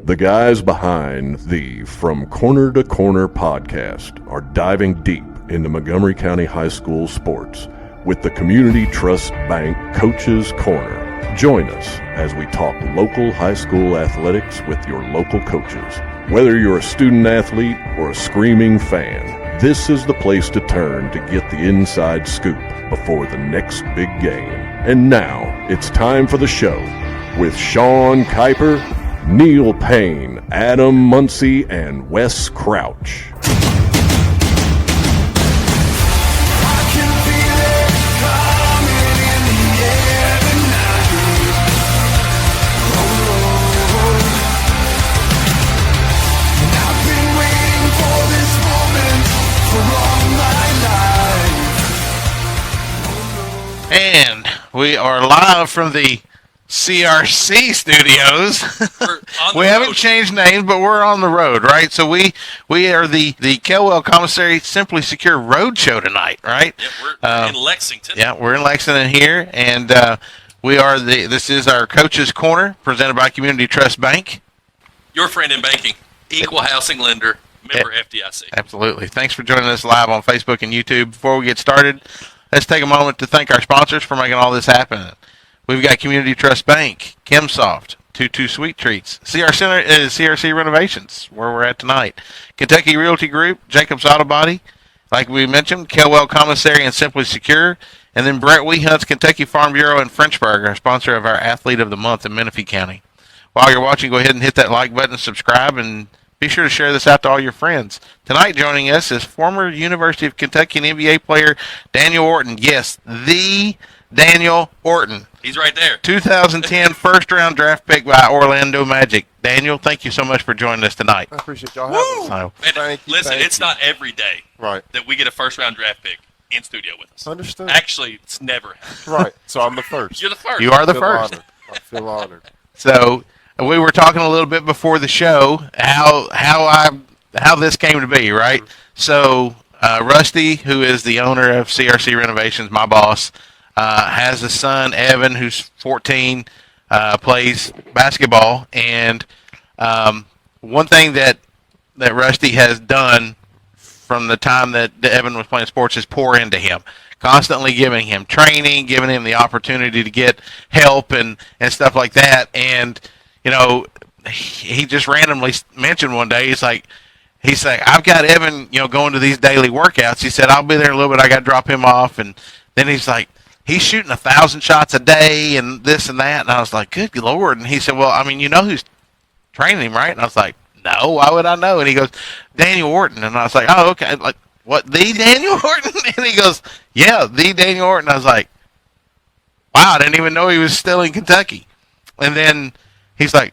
The guys behind the From Corner to Corner podcast are diving deep into Montgomery County High School sports with the Community Trust Bank Coaches Corner. Join us as we talk local high school athletics with your local coaches. Whether you're a student athlete or a screaming fan, this is the place to turn to get the inside scoop before the next big game. And now it's time for the show with Sean Kiper, Neil Payne, Adam Muncy, and Wes Crouch. And we are live from the CRC studios. We haven't changed names, but we're on the road, right? So we are the Kelwell Commissary Simply Secure Road Show tonight, right? Yeah, we're in Lexington. Yeah, we're in Lexington here, and this is our Coaches Corner presented by Community Trust Bank. Your friend in banking, equal housing lender, member FDIC. Absolutely. Thanks for joining us live on Facebook and YouTube. Before we get started, let's take a moment to thank our sponsors for making all this happen. We've got Community Trust Bank, Chemsoft, 22 Sweet Treats, CRC Renovations, where we're at tonight, Kentucky Realty Group, Jacobs Auto Body, like we mentioned, Kelwell Commissary and Simply Secure, and then Brett Wehunt's Kentucky Farm Bureau and Frenchburg, our sponsor of our Athlete of the Month in Menifee County. While you're watching, go ahead and hit that like button and subscribe, and be sure to share this out to all your friends. Tonight joining us is former University of Kentucky and NBA player Daniel Orton. Yes, the Daniel Orton. He's right there. 2010 first-round draft pick by Orlando Magic. Daniel, thank you so much for joining us tonight. I appreciate y'all having me. And listen, it's not every day that we get a first-round draft pick in studio with us. Understood. Actually, it's never happened. Right. So I'm the first. You're the first. You are the first. Honored. I feel honored. So we were talking a little bit before the show how this came to be, right? So Rusty, who is the owner of CRC Renovations, my boss, has a son, Evan, who's 14, plays basketball. And one thing that Rusty has done from the time that Evan was playing sports is pour into him, constantly giving him training, giving him the opportunity to get help and stuff like that. And, you know, he just randomly mentioned one day, he's like, I've got Evan, going to these daily workouts. He said, I'll be there in a little bit. I got to drop him off. And then he's like, he's shooting 1,000 shots a day and this and that. And I was like, good Lord. And he said, well, I mean, you know who's training him, right? And I was like, no, why would I know? And he goes, Daniel Orton. And I was like, oh, okay. Like, what, the Daniel Orton? And he goes, yeah, the Daniel Orton. I was like, wow, I didn't even know he was still in Kentucky. And then he's like,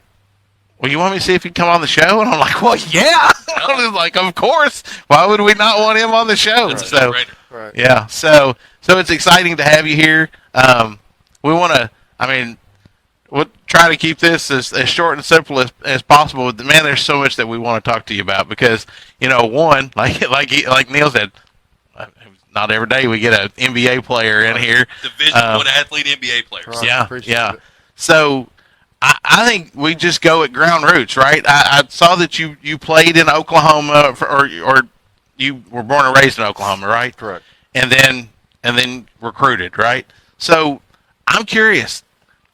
well, you want me to see if he'd come on the show? And I'm like, well, yeah. I was like, of course. Why would we not want him on the show? That's so, Right. yeah. So it's exciting to have you here. We want to, we'll try to keep this as short and simple as possible. But man, there's so much that we want to talk to you about because, one, like Neil said, not every day we get an NBA player in here. Division I athlete NBA players. Right. Yeah. So I think we just go at ground roots, right? I saw that you played in Oklahoma, or you were born and raised in Oklahoma, right? Correct. And then recruited, right? So I'm curious,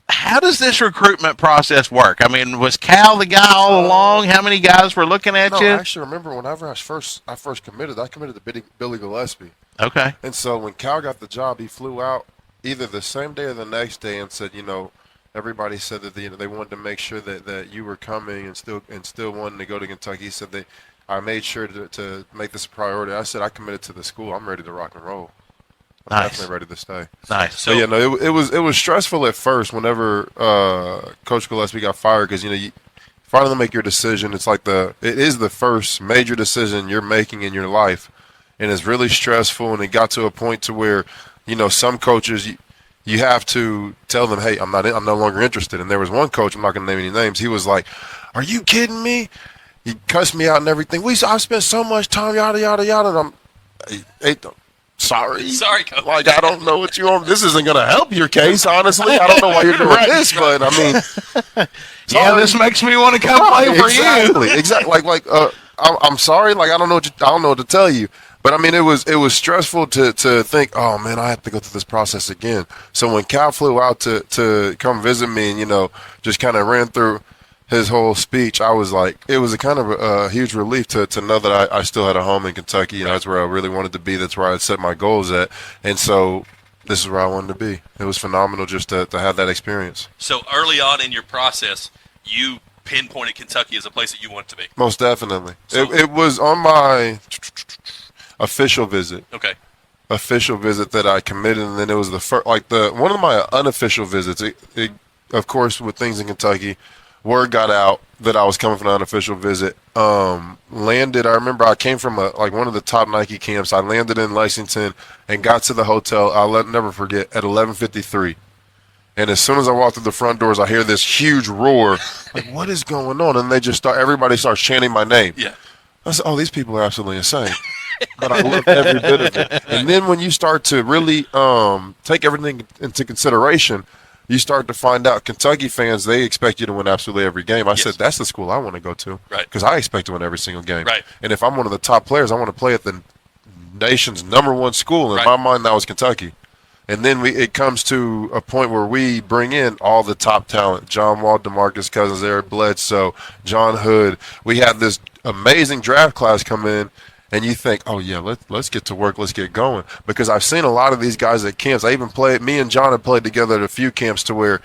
how does this recruitment process work? I mean, was Cal the guy all along? How many guys were looking at you? I actually remember whenever I first committed to Billy Gillespie. Okay. And so when Cal got the job, he flew out either the same day or the next day and said, everybody said that they wanted to make sure that you were coming and still wanting to go to Kentucky. He said I made sure to make this a priority. I said I committed to the school. I'm ready to rock and roll. I'm definitely ready to stay. Nice. So it was stressful at first whenever Coach Gillespie got fired because you finally make your decision. It's like it is the first major decision you're making in your life, and it's really stressful. And it got to a point to where some coaches. You have to tell them, hey, I'm no longer interested. And there was one coach, I'm not going to name any names. He was like, are you kidding me? He cussed me out and everything. I've spent so much time, yada, yada, yada. And sorry. Sorry, Coach. Like, I don't know what you want. This isn't going to help your case, honestly. I don't know why you're doing this, but I mean. Yeah, this makes me want to come play for you. Exactly. I'm sorry. Like, I don't know what to tell you. But I mean, it was stressful to think, oh man, I have to go through this process again. So when Cal flew out to come visit me and, just kind of ran through his whole speech, I was like, it was a kind of a huge relief to know that I still had a home in Kentucky. That's where I really wanted to be. That's where I had set my goals at. And so this is where I wanted to be. It was phenomenal just to have that experience. So early on in your process, you pinpointed Kentucky as a place that you want to be. Most definitely. So, it was on my official visit. Okay. Official visit that I committed, and then it was the first, one of my unofficial visits. Of course, with things in Kentucky, word got out that I was coming from an unofficial visit. Landed. I remember I came from one of the top Nike camps. I landed in Lexington and got to the hotel. I'll never forget at 11:53. And as soon as I walk through the front doors, I hear this huge roar. Like, what is going on? And everybody starts chanting my name. Yeah. I said, oh, these people are absolutely insane. But I loved every bit of it. And then when you start to really take everything into consideration, you start to find out Kentucky fans, they expect you to win absolutely every game. I said, that's the school I want to go to. Right. Because I expect to win every single game. Right. And if I'm one of the top players, I want to play at the nation's #1 school. In my mind, that was Kentucky. And then it comes to a point where we bring in all the top talent. John Wall, DeMarcus Cousins, Eric Bledsoe, John Hood. We had this amazing draft class come in, and you think, oh, yeah, let's get to work. Let's get going. Because I've seen a lot of these guys at camps. I even me and John have played together at a few camps to where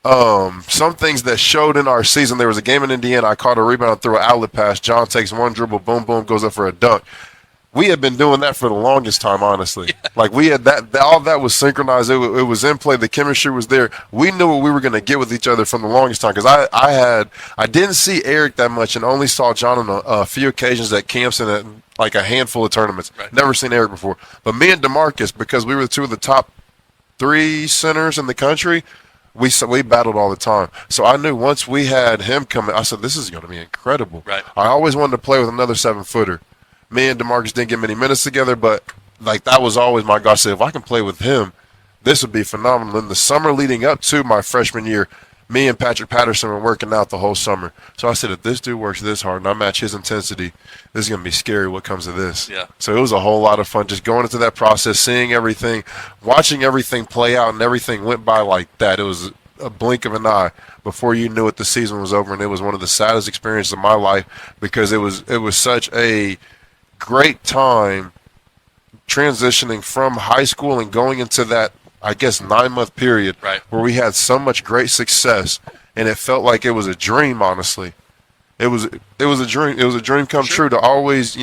some things that showed in our season. There was a game in Indiana. I caught a rebound through an outlet pass. John takes one dribble, boom, boom, goes up for a dunk. We had been doing that for the longest time, honestly. Yeah. Like, we had all that was synchronized. It was in play. The chemistry was there. We knew what we were going to get with each other from the longest time. Because I didn't see Eric that much and only saw John on a few occasions at camps and at a handful of tournaments. Right. Never seen Eric before. But me and DeMarcus, because we were two of the top 3 centers in the country, we battled all the time. So I knew once we had him coming, I said, this is going to be incredible. Right. I always wanted to play with another 7-footer. Me and DeMarcus didn't get many minutes together, but that was always my goal. I said, if I can play with him, this would be phenomenal. In the summer leading up to my freshman year, me and Patrick Patterson were working out the whole summer. So I said, if this dude works this hard and I match his intensity, this is going to be scary what comes of this. Yeah. So it was a whole lot of fun just going into that process, seeing everything, watching everything play out, and everything went by like that. It was a blink of an eye before you knew it, the season was over, and it was one of the saddest experiences of my life because it was such a great time transitioning from high school and going into that, I guess, 9-month period where we had so much great success, and it felt like it was a dream. Honestly, it was a dream. It was a dream come true to always,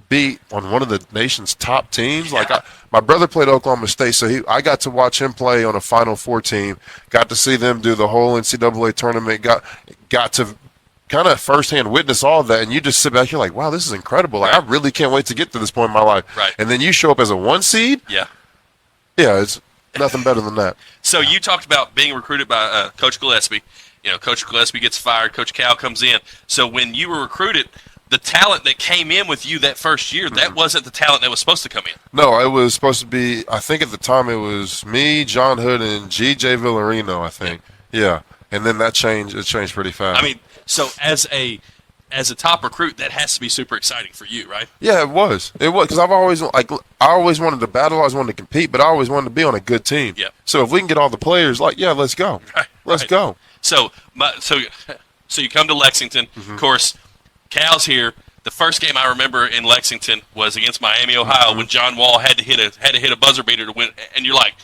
be on one of the nation's top teams. Yeah. Like my brother played Oklahoma State, so I got to watch him play on a Final Four team. Got to see them do the whole NCAA tournament. Got to kind of firsthand witness all of that, and you just sit back, you're like, wow, this is incredible. Like, I really can't wait to get to this point in my life. Right. And then you show up as a 1 seed? Yeah. Yeah, it's nothing better than that. So you talked about being recruited by Coach Gillespie. Coach Gillespie gets fired, Coach Cal comes in. So when you were recruited, the talent that came in with you that first year, that wasn't the talent that was supposed to come in. No, it was supposed to be, I think at the time it was me, John Hood, and G.J. Villarino, I think. Yeah. And then it changed pretty fast. I mean, so as a top recruit, that has to be super exciting for you, right? Yeah, it was because I always wanted to battle, I always wanted to compete, but I always wanted to be on a good team. Yeah. So if we can get all the players, let's go. Right. Let's go. So you come to Lexington. Of course, Cal's here. The first game I remember in Lexington was against Miami, Ohio, when John Wall had to hit a buzzer beater to win, and you're like,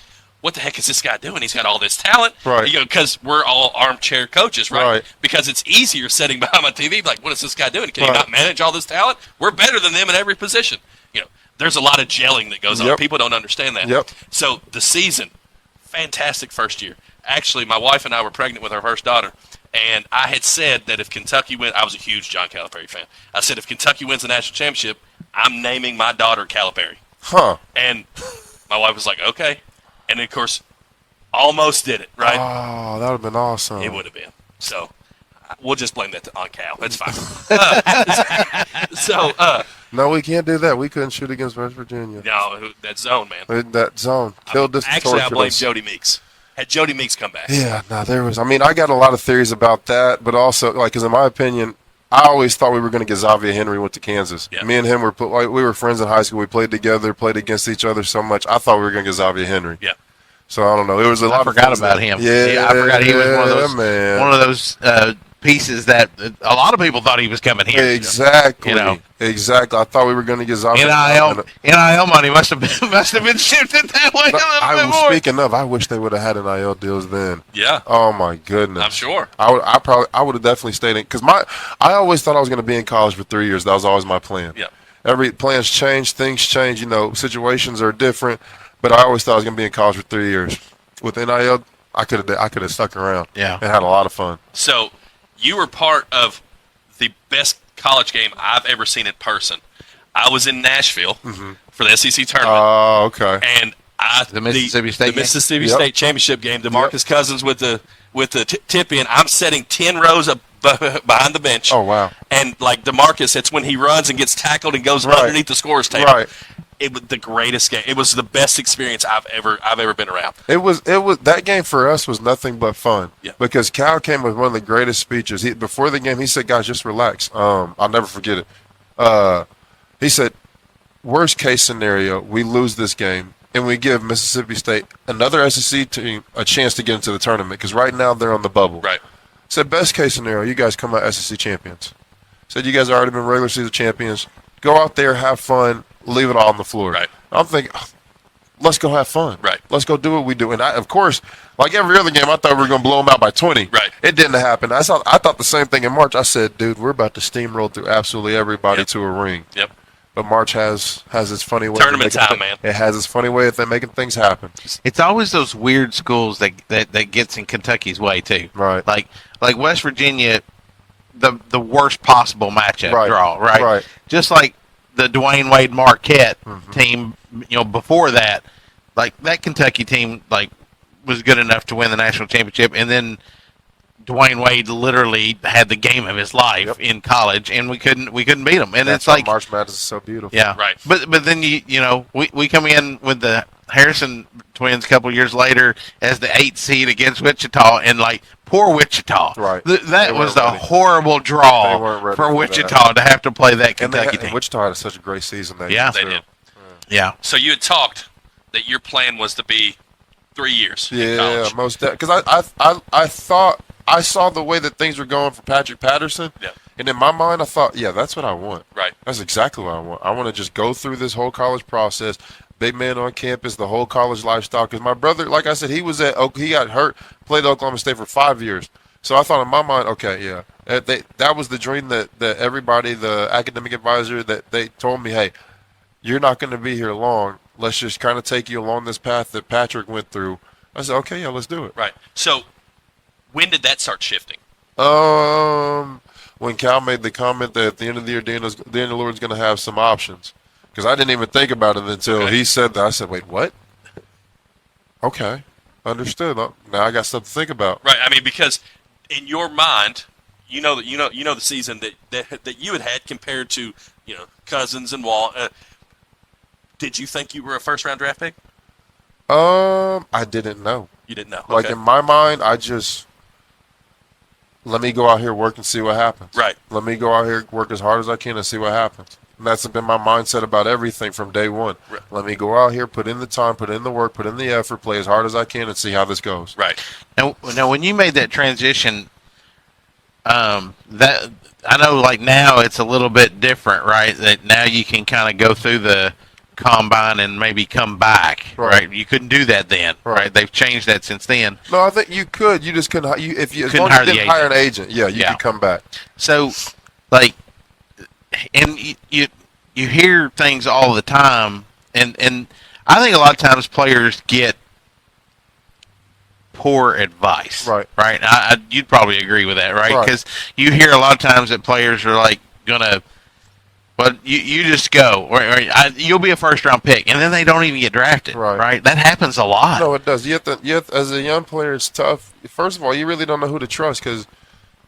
what the heck is this guy doing? He's got all this talent. Right. Because we're all armchair coaches, right? Because it's easier sitting behind my TV, like, what is this guy doing? Can he not manage all this talent? We're better than them in every position. There's a lot of gelling that goes on. People don't understand that. Yep. So the season, fantastic first year. Actually, my wife and I were pregnant with our first daughter, and I had said that if Kentucky wins, I was a huge John Calipari fan. I said if Kentucky wins the national championship, I'm naming my daughter Calipari. Huh. And my wife was like, okay. And, of course, almost did it, right? Oh, that would have been awesome. It would have been. So we'll just blame that on Cal. That's fine. No, we can't do that. We couldn't shoot against West Virginia. No, that zone, man. That zone killed us. Actually, I blame Jody Meeks. Had Jody Meeks come back. Yeah, no, there was. I mean, I got a lot of theories about that, but also, like, because in my opinion, I always thought we were going to get Xavier Henry went to Kansas. Yeah. Me and him we were friends in high school. We played together, played against each other so much. I thought we were going to get Xavier Henry. Yeah. So I don't know. It was a lot. I forgot about him. Yeah, I forgot he was man. one of those pieces that a lot of people thought he was coming here. Exactly. Exactly. I thought we were going to get Xavier. NIL money must have been shifted that way. Speaking of, I wish they would have had NIL deals then. Yeah. Oh my goodness. I'm sure. I would have definitely stayed in because I always thought I was going to be in college for 3 years. That was always my plan. Yeah. Every plans change, things change. Situations are different. But I always thought I was going to be in college for 3 years. With NIL, I could have stuck around. Yeah. And had a lot of fun. So you were part of the best college game I've ever seen in person. I was in Nashville for the SEC tournament. Oh, okay. And the Mississippi State game? Mississippi State championship game. DeMarcus Cousins with the tip in. I'm sitting 10 rows up behind the bench. Oh, wow. And like DeMarcus, it's when he runs and gets tackled and goes underneath the scorer's table. Right. It was the greatest game. It was the best experience I've ever been around. It was that game for us was nothing but fun. Yeah. Because Cal came with one of the greatest speeches. Before the game, he said, "Guys, just relax." I'll never forget it. He said, "Worst case scenario, we lose this game and we give Mississippi State, another SEC team, a chance to get into the tournament because right now they're on the bubble." Right. Said, "Best case scenario, you guys come out SEC champions." Said, "You guys already been regular season champions. Go out there, have fun." Leave it all on the floor. Right. I'm thinking, let's go have fun. Right. Let's go do what we do. And of course, like every other game, I thought we were going to blow them out by 20. Right. It didn't happen. I thought the same thing in March. I said, dude, we're about to steamroll through absolutely everybody to a ring. Yep. But March has its funny way. Tournament time, man. It has its funny way of making things happen. It's always those weird schools that gets in Kentucky's way too. Right. Like West Virginia, the worst possible matchup draw. Right. Right. Just like the Dwayne Wade Marquette team, before that, like that Kentucky team, like was good enough to win the national championship, and then Dwayne Wade literally had the game of his life in college, and we couldn't beat him. And That's it's like March Madness is so beautiful. yeah, Right. But then we come in with the Harrison twins a couple years later as the 8th seed against Wichita, and like poor Wichita. Right. That was the ready. horrible They weren't draw ready for for Wichita to have to play that Kentucky team. Wichita had such a great season that Yeah. year, They too. did. Yeah. So you had talked that your plan was to be 3 years in Yeah, college. most because I thought I saw the way that things were going for Patrick Patterson, Yeah. and in my mind I thought, yeah, that's what I want. Right. That's exactly what I want. I want to just go through this whole college process, big man on campus, the whole college lifestyle. Because my brother, like I said, he got hurt, played at Oklahoma State for 5 years. So I thought in my mind, okay, yeah, that was the dream that everybody, the academic advisor, that they told me, hey, you're not going to be here long. Let's just kind of take you along this path that Patrick went through. I said, okay, yeah, let's do it. Right. So when did that start shifting? When Cal made the comment that at the end of the year, Daniel Lord's going to have some options, because I didn't even think about it until he said that. I said, wait, what? Okay, understood. Now I got stuff to think about. Right. I mean, because in your mind, you know the season that you had compared to Cousins and Wall. Did you think you were a first-round draft pick? I didn't know. You didn't know. Like Okay. in my mind, I just let me go out here, work, and see what happens. Right. Let me go out here, work as hard as I can, and see what happens. And that's been my mindset about everything from day one. Right. Let me go out here, put in the time, put in the work, put in the effort, play as hard as I can, and see how this goes. Right. Now, when you made that transition, that I know, like now it's a little bit different, right? That now you can kind of go through the combine and maybe come back, right? You couldn't do that then, right? They've changed that since then. No, I think you could. You just couldn't. As Couldn't long hire as you the didn't hire an agent, yeah, you could come back. So, like, and you hear things all the time, and I think a lot of times players get poor advice, Right. You'd probably agree with that, right? Right. Because you hear a lot of times that players are like gonna, well, you just go, or you'll be a first round pick, and then they don't even get drafted, right? That happens a lot. No, it does. You have to, as a young player, it's tough. First of all, you really don't know who to trust because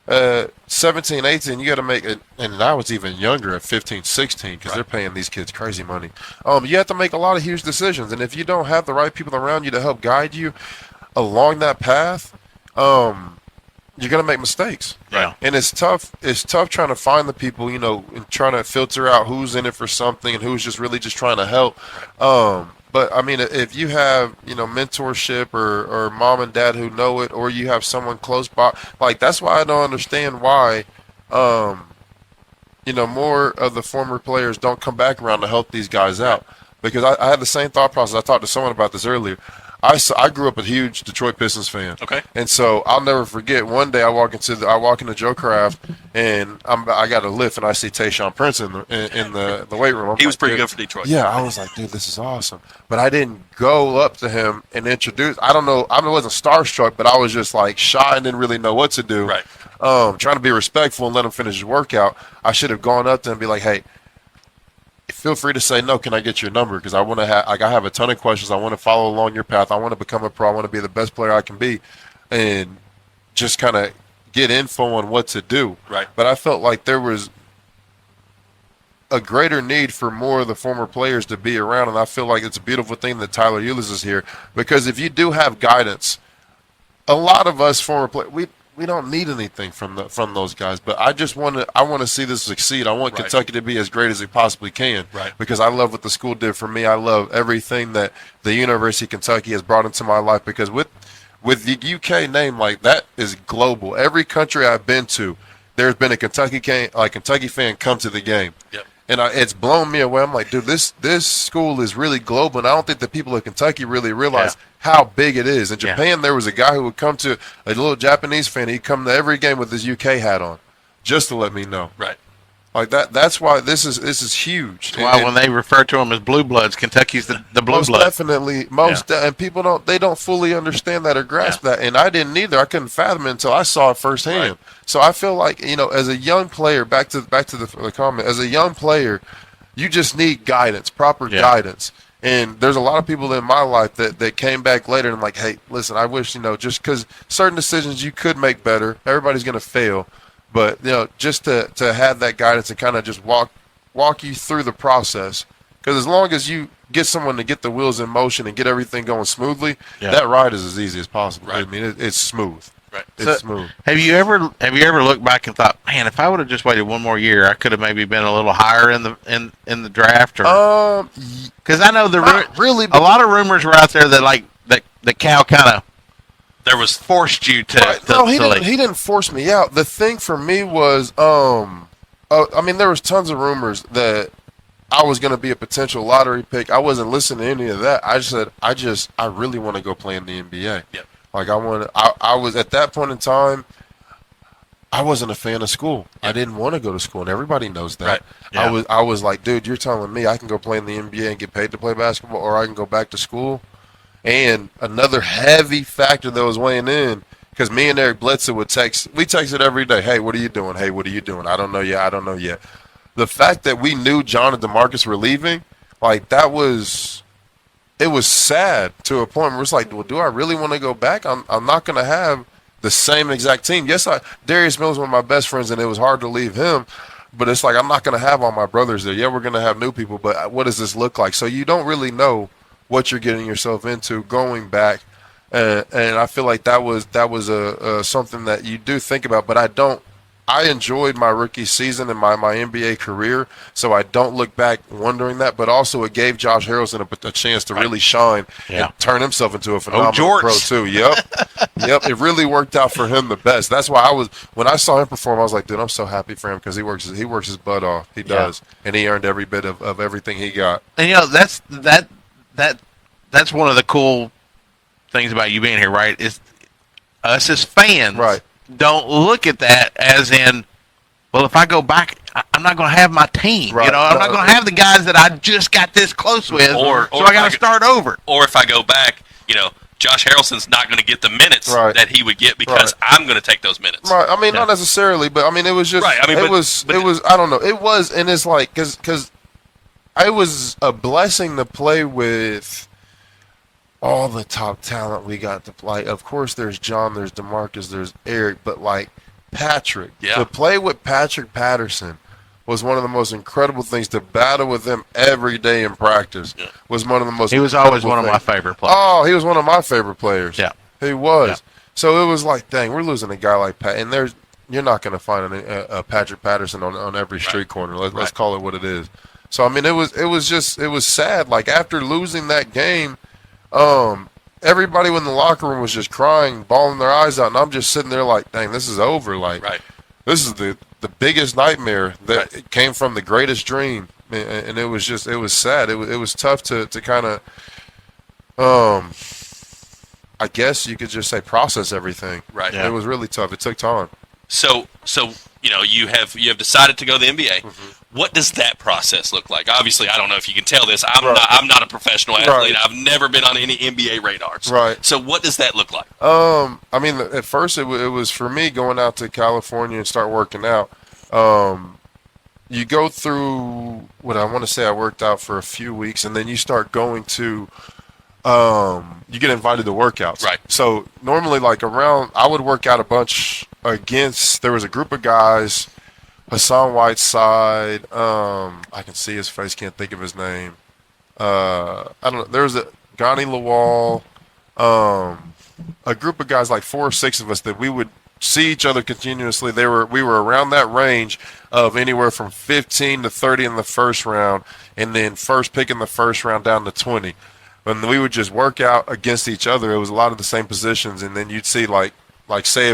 17, 18, you got to make it, and now it's even younger at 15, 16, because they're paying these kids crazy money. You have to make a lot of huge decisions, and if you don't have the right people around you to help guide you along that path, you're gonna make mistakes. Yeah. And it's tough. It's tough trying to find the people, and trying to filter out who's in it for something and who's just really just trying to help. But I mean, if you have, mentorship or mom and dad who know it, or you have someone close by, like that's why I don't understand why, more of the former players don't come back around to help these guys out. Because I had the same thought process. I talked to someone about this earlier. I grew up a huge Detroit Pistons fan. Okay. And so I'll never forget. One day I walk into Joe Craft, and I got a lift, and I see Tayshaun Prince in the weight room. He was pretty good for Detroit. Yeah, I was like, dude, this is awesome. But I didn't go up to him and introduce. I don't know. I wasn't starstruck, but I was just like shy and didn't really know what to do. Right. Trying to be respectful and let him finish his workout. I should have gone up to him and be like, hey, feel free to say no. Can I get your number? Because I want to have, I have a ton of questions. I want to follow along your path. I want to become a pro. I want to be the best player I can be, and just kind of get info on what to do. Right. But I felt like there was a greater need for more of the former players to be around, and I feel like it's a beautiful thing that Tyler Eulis is here, because if you do have guidance, a lot of us former players, we don't need anything from those guys, but I want to see this succeed. I want Kentucky to be as great as it possibly can, because I love what the school did for me. I love everything that the University of Kentucky has brought into my life, because with the UK name, like, that is global. Every country I've been to, there's been a Kentucky fan come to the game. Yep. And it's blown me away. I'm like, dude, this school is really global, and I don't think the people of Kentucky really realize how big it is. In Japan, there was a guy who would come to a little Japanese fan. He'd come to every game with his UK hat on, just to let me know. Right. Like that. That's why this is huge. That's why when they refer to them as blue bloods, Kentucky's the blue most blood. Definitely, and people don't fully understand that or grasp that, and I didn't either. I couldn't fathom it until I saw it firsthand. Right. So I feel like, as a young player, back to the comment, as a young player, you just need guidance, proper guidance. And there's a lot of people in my life that came back later and like, hey, listen, I wish, just because certain decisions you could make better. Everybody's going to fail. But, just to have that guidance and kind of just walk you through the process. Because as long as you get someone to get the wheels in motion and get everything going smoothly, that ride is as easy as possible. Right. I mean, it's smooth. Right. It's smooth. Have you ever looked back and thought, man, if I would have just waited one more year, I could have maybe been a little higher in the draft? Or because I know a lot of rumors were out there that Cal kind of forced you to. No, he didn't force me out. The thing for me was, I mean, there was tons of rumors that I was going to be a potential lottery pick. I wasn't listening to any of that. I just said, I really want to go play in the NBA. Yep. Like I was at that point in time, I wasn't a fan of school. I didn't want to go to school, and everybody knows that. Right. Yeah. I was like, dude, you're telling me I can go play in the NBA and get paid to play basketball, or I can go back to school? And another heavy factor that was weighing in, because me and Eric Bledsoe we texted every day. Hey, what are you doing? Hey, what are you doing? I don't know yet. The fact that we knew John and DeMarcus were leaving, like it was sad to a point where it's like, well, do I really want to go back? I'm not going to have the same exact team. Yes, Darius Mills was one of my best friends, and it was hard to leave him. But it's like, I'm not going to have all my brothers there. Yeah, we're going to have new people, but what does this look like? So you don't really know what you're getting yourself into going back. And I feel like that was something that you do think about, but I enjoyed my rookie season and my NBA career, so I don't look back wondering that. But also, it gave Josh Harrelson a chance to really shine and turn himself into a phenomenal pro too. Yep. It really worked out for him the best. That's why when I saw him perform, I was like, dude, I'm so happy for him, because he works his butt off. He does, and he earned every bit of everything he got. And that's one of the cool things about you being here, right? Is us as fans, right? Don't look at that as in, well, if I go back, I'm not going to have my team. Right. I'm not going to have the guys that I just got this close with, so I got to start over. Or if I go back, Josh Harrelson's not going to get the minutes that he would get because I'm going to take those minutes. Right. I mean, not necessarily, but I mean, it was just. Right. I mean, it was. I don't know. It was, and it's like because it was a blessing to play with all the top talent we got to play. Of course, there's John, there's DeMarcus, there's Eric, but like Patrick. Yeah. To play with Patrick Patterson was one of the most incredible things. To battle with him every day in practice was one of the most. He was always one of my things. favorite players. Oh, he was one of my favorite players. Yeah. He was. Yeah. So it was like, dang, we're losing a guy like Pat, and you're not going to find a Patrick Patterson on every street corner. Let's call it what it is. So I mean, it was sad. Like after losing that game, everybody in the locker room was just crying, bawling their eyes out, and I'm just sitting there like, dang, this is over. Like, this is the biggest nightmare that came from the greatest dream, and it was sad. It was tough to kind of, I guess you could just say process everything. Right. Yeah. It was really tough. It took time. So you have decided to go to the NBA. Mm-hmm. What does that process look like? Obviously, I don't know if you can tell this. I'm not a professional athlete. I've never been on any NBA radars. Right. So what does that look like? I mean, at first it was for me going out to California and start working out. You go through what I want to say. I worked out for a few weeks, and then you start going to. You get invited to workouts. Right. So normally, like I would work out a bunch against. There was a group of guys. Hassan Whiteside. I can see his face. Can't think of his name. I don't know. There was a Ghani Lawal. A group of guys, like 5 or 6 of us, that we would see each other continuously. We were around that range of anywhere from 15 to 30 in the first round, and then first pick in the first round down to 20. And we would just work out against each other. It was a lot of the same positions, and then you'd see like say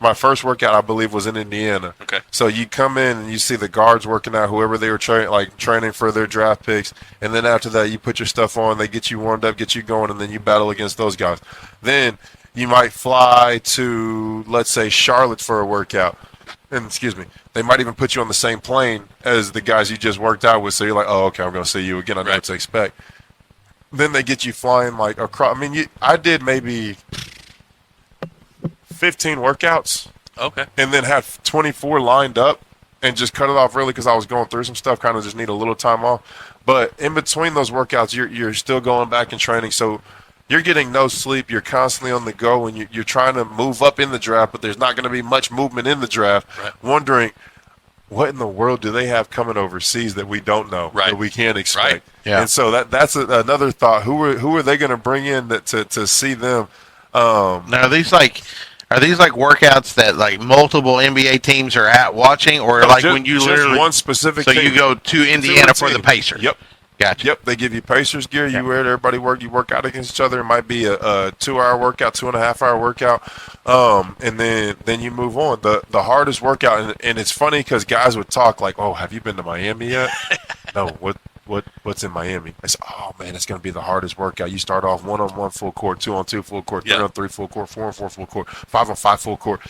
my first workout I believe was in Indiana. Okay. So you come in and you see the guards working out whoever they were training for their draft picks, and then after that you put your stuff on, they get you warmed up, get you going, and then you battle against those guys. Then you might fly to, let's say, Charlotte for a workout. And they might even put you on the same plane as the guys you just worked out with. So you're like, oh, okay, I'm going to see you again. I know what to expect. Then they get you flying like across. I mean, I did maybe 15 workouts. Okay. And then had 24 lined up and just cut it off really because I was going through some stuff, kind of just need a little time off. But in between those workouts, you're still going back and training. So you're getting no sleep. You're constantly on the go, and you're trying to move up in the draft, but there's not going to be much movement in the draft. Right. Wondering, what in the world do they have coming overseas that we don't know, that we can't expect? Right. Yeah. And so that's another thought. Who are they going to bring in to see them? Now, are these like workouts that like multiple NBA teams are at watching, or like when you literally one specific? So team. you go to Indiana for the Pacers. Yep. Gotcha. Yep, they give you Pacers gear. You wear it. Everybody you work out against each other. It might be a 2-hour workout, 2.5-hour workout, and then you move on. The hardest workout, and it's funny because guys would talk like, "Oh, have you been to Miami yet?" No. What's in Miami? I said, "Oh man, it's going to be the hardest workout. You start off 1-on-1 full court, 2-on-2 full court, 3-on-3 full court, 4-on-4 full court, 5-on-5 full court,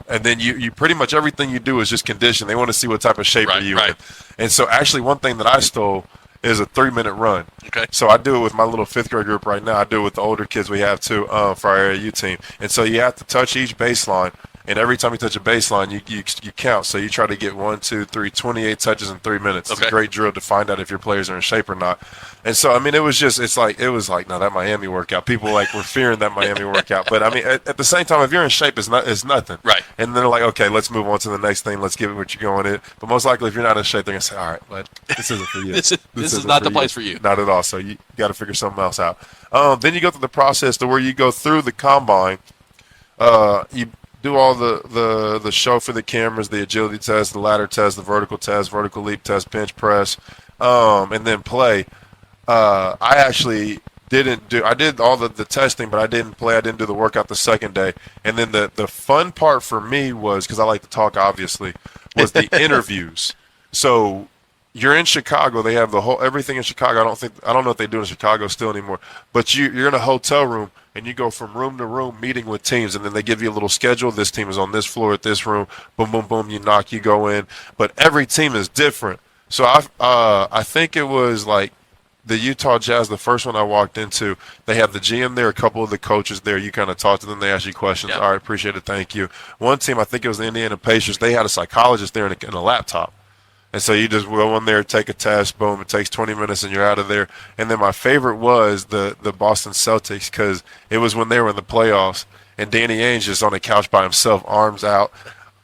and then you pretty much everything you do is just condition. They want to see what type of shape are you in. And so actually, one thing that I stole is a 3-minute run. Okay. So I do it with my little 5th grade group right now. I do it with the older kids we have too for our AAU team. And so you have to touch each baseline, and every time you touch a baseline, you count. So you try to get 1, 2, 3, 28 touches in 3 minutes. It's a great drill to find out if your players are in shape or not. And so I mean, it was like no, that Miami workout. People were fearing that Miami workout, but I mean, at the same time, if you're in shape, it's nothing. Right. And they're like, okay, let's move on to the next thing. Let's give it what you're going in. But most likely, if you're not in shape, they're gonna say, all right, but this isn't for you. this is not the place for you. Not at all. So you got to figure something else out. Then you go through the process to where you go through the combine. You do all the show for the cameras, the agility test, the ladder test, the vertical leap test, bench press, and then play. I actually I did all the testing, but I didn't play. I didn't do the workout the second day. And then the fun part for me was, because I like to talk, obviously, was the interviews. So you're in Chicago. They have everything in Chicago. I don't know if they do it in Chicago still anymore. But you're in a hotel room, and you go from room to room meeting with teams, and then they give you a little schedule. This team is on this floor at this room. Boom, boom, boom. You go in. But every team is different. So I think it was like the Utah Jazz, the first one I walked into. They have the GM there, a couple of the coaches there. You kind of talk to them. They ask you questions. Yeah. All right, appreciate it. Thank you. One team, I think it was the Indiana Pacers. They had a psychologist there and a laptop. And so you just go in there, take a test, boom, it takes 20 minutes and you're out of there. And then my favorite was the Boston Celtics, because it was when they were in the playoffs. and Danny Ainge just on the couch by himself, arms out,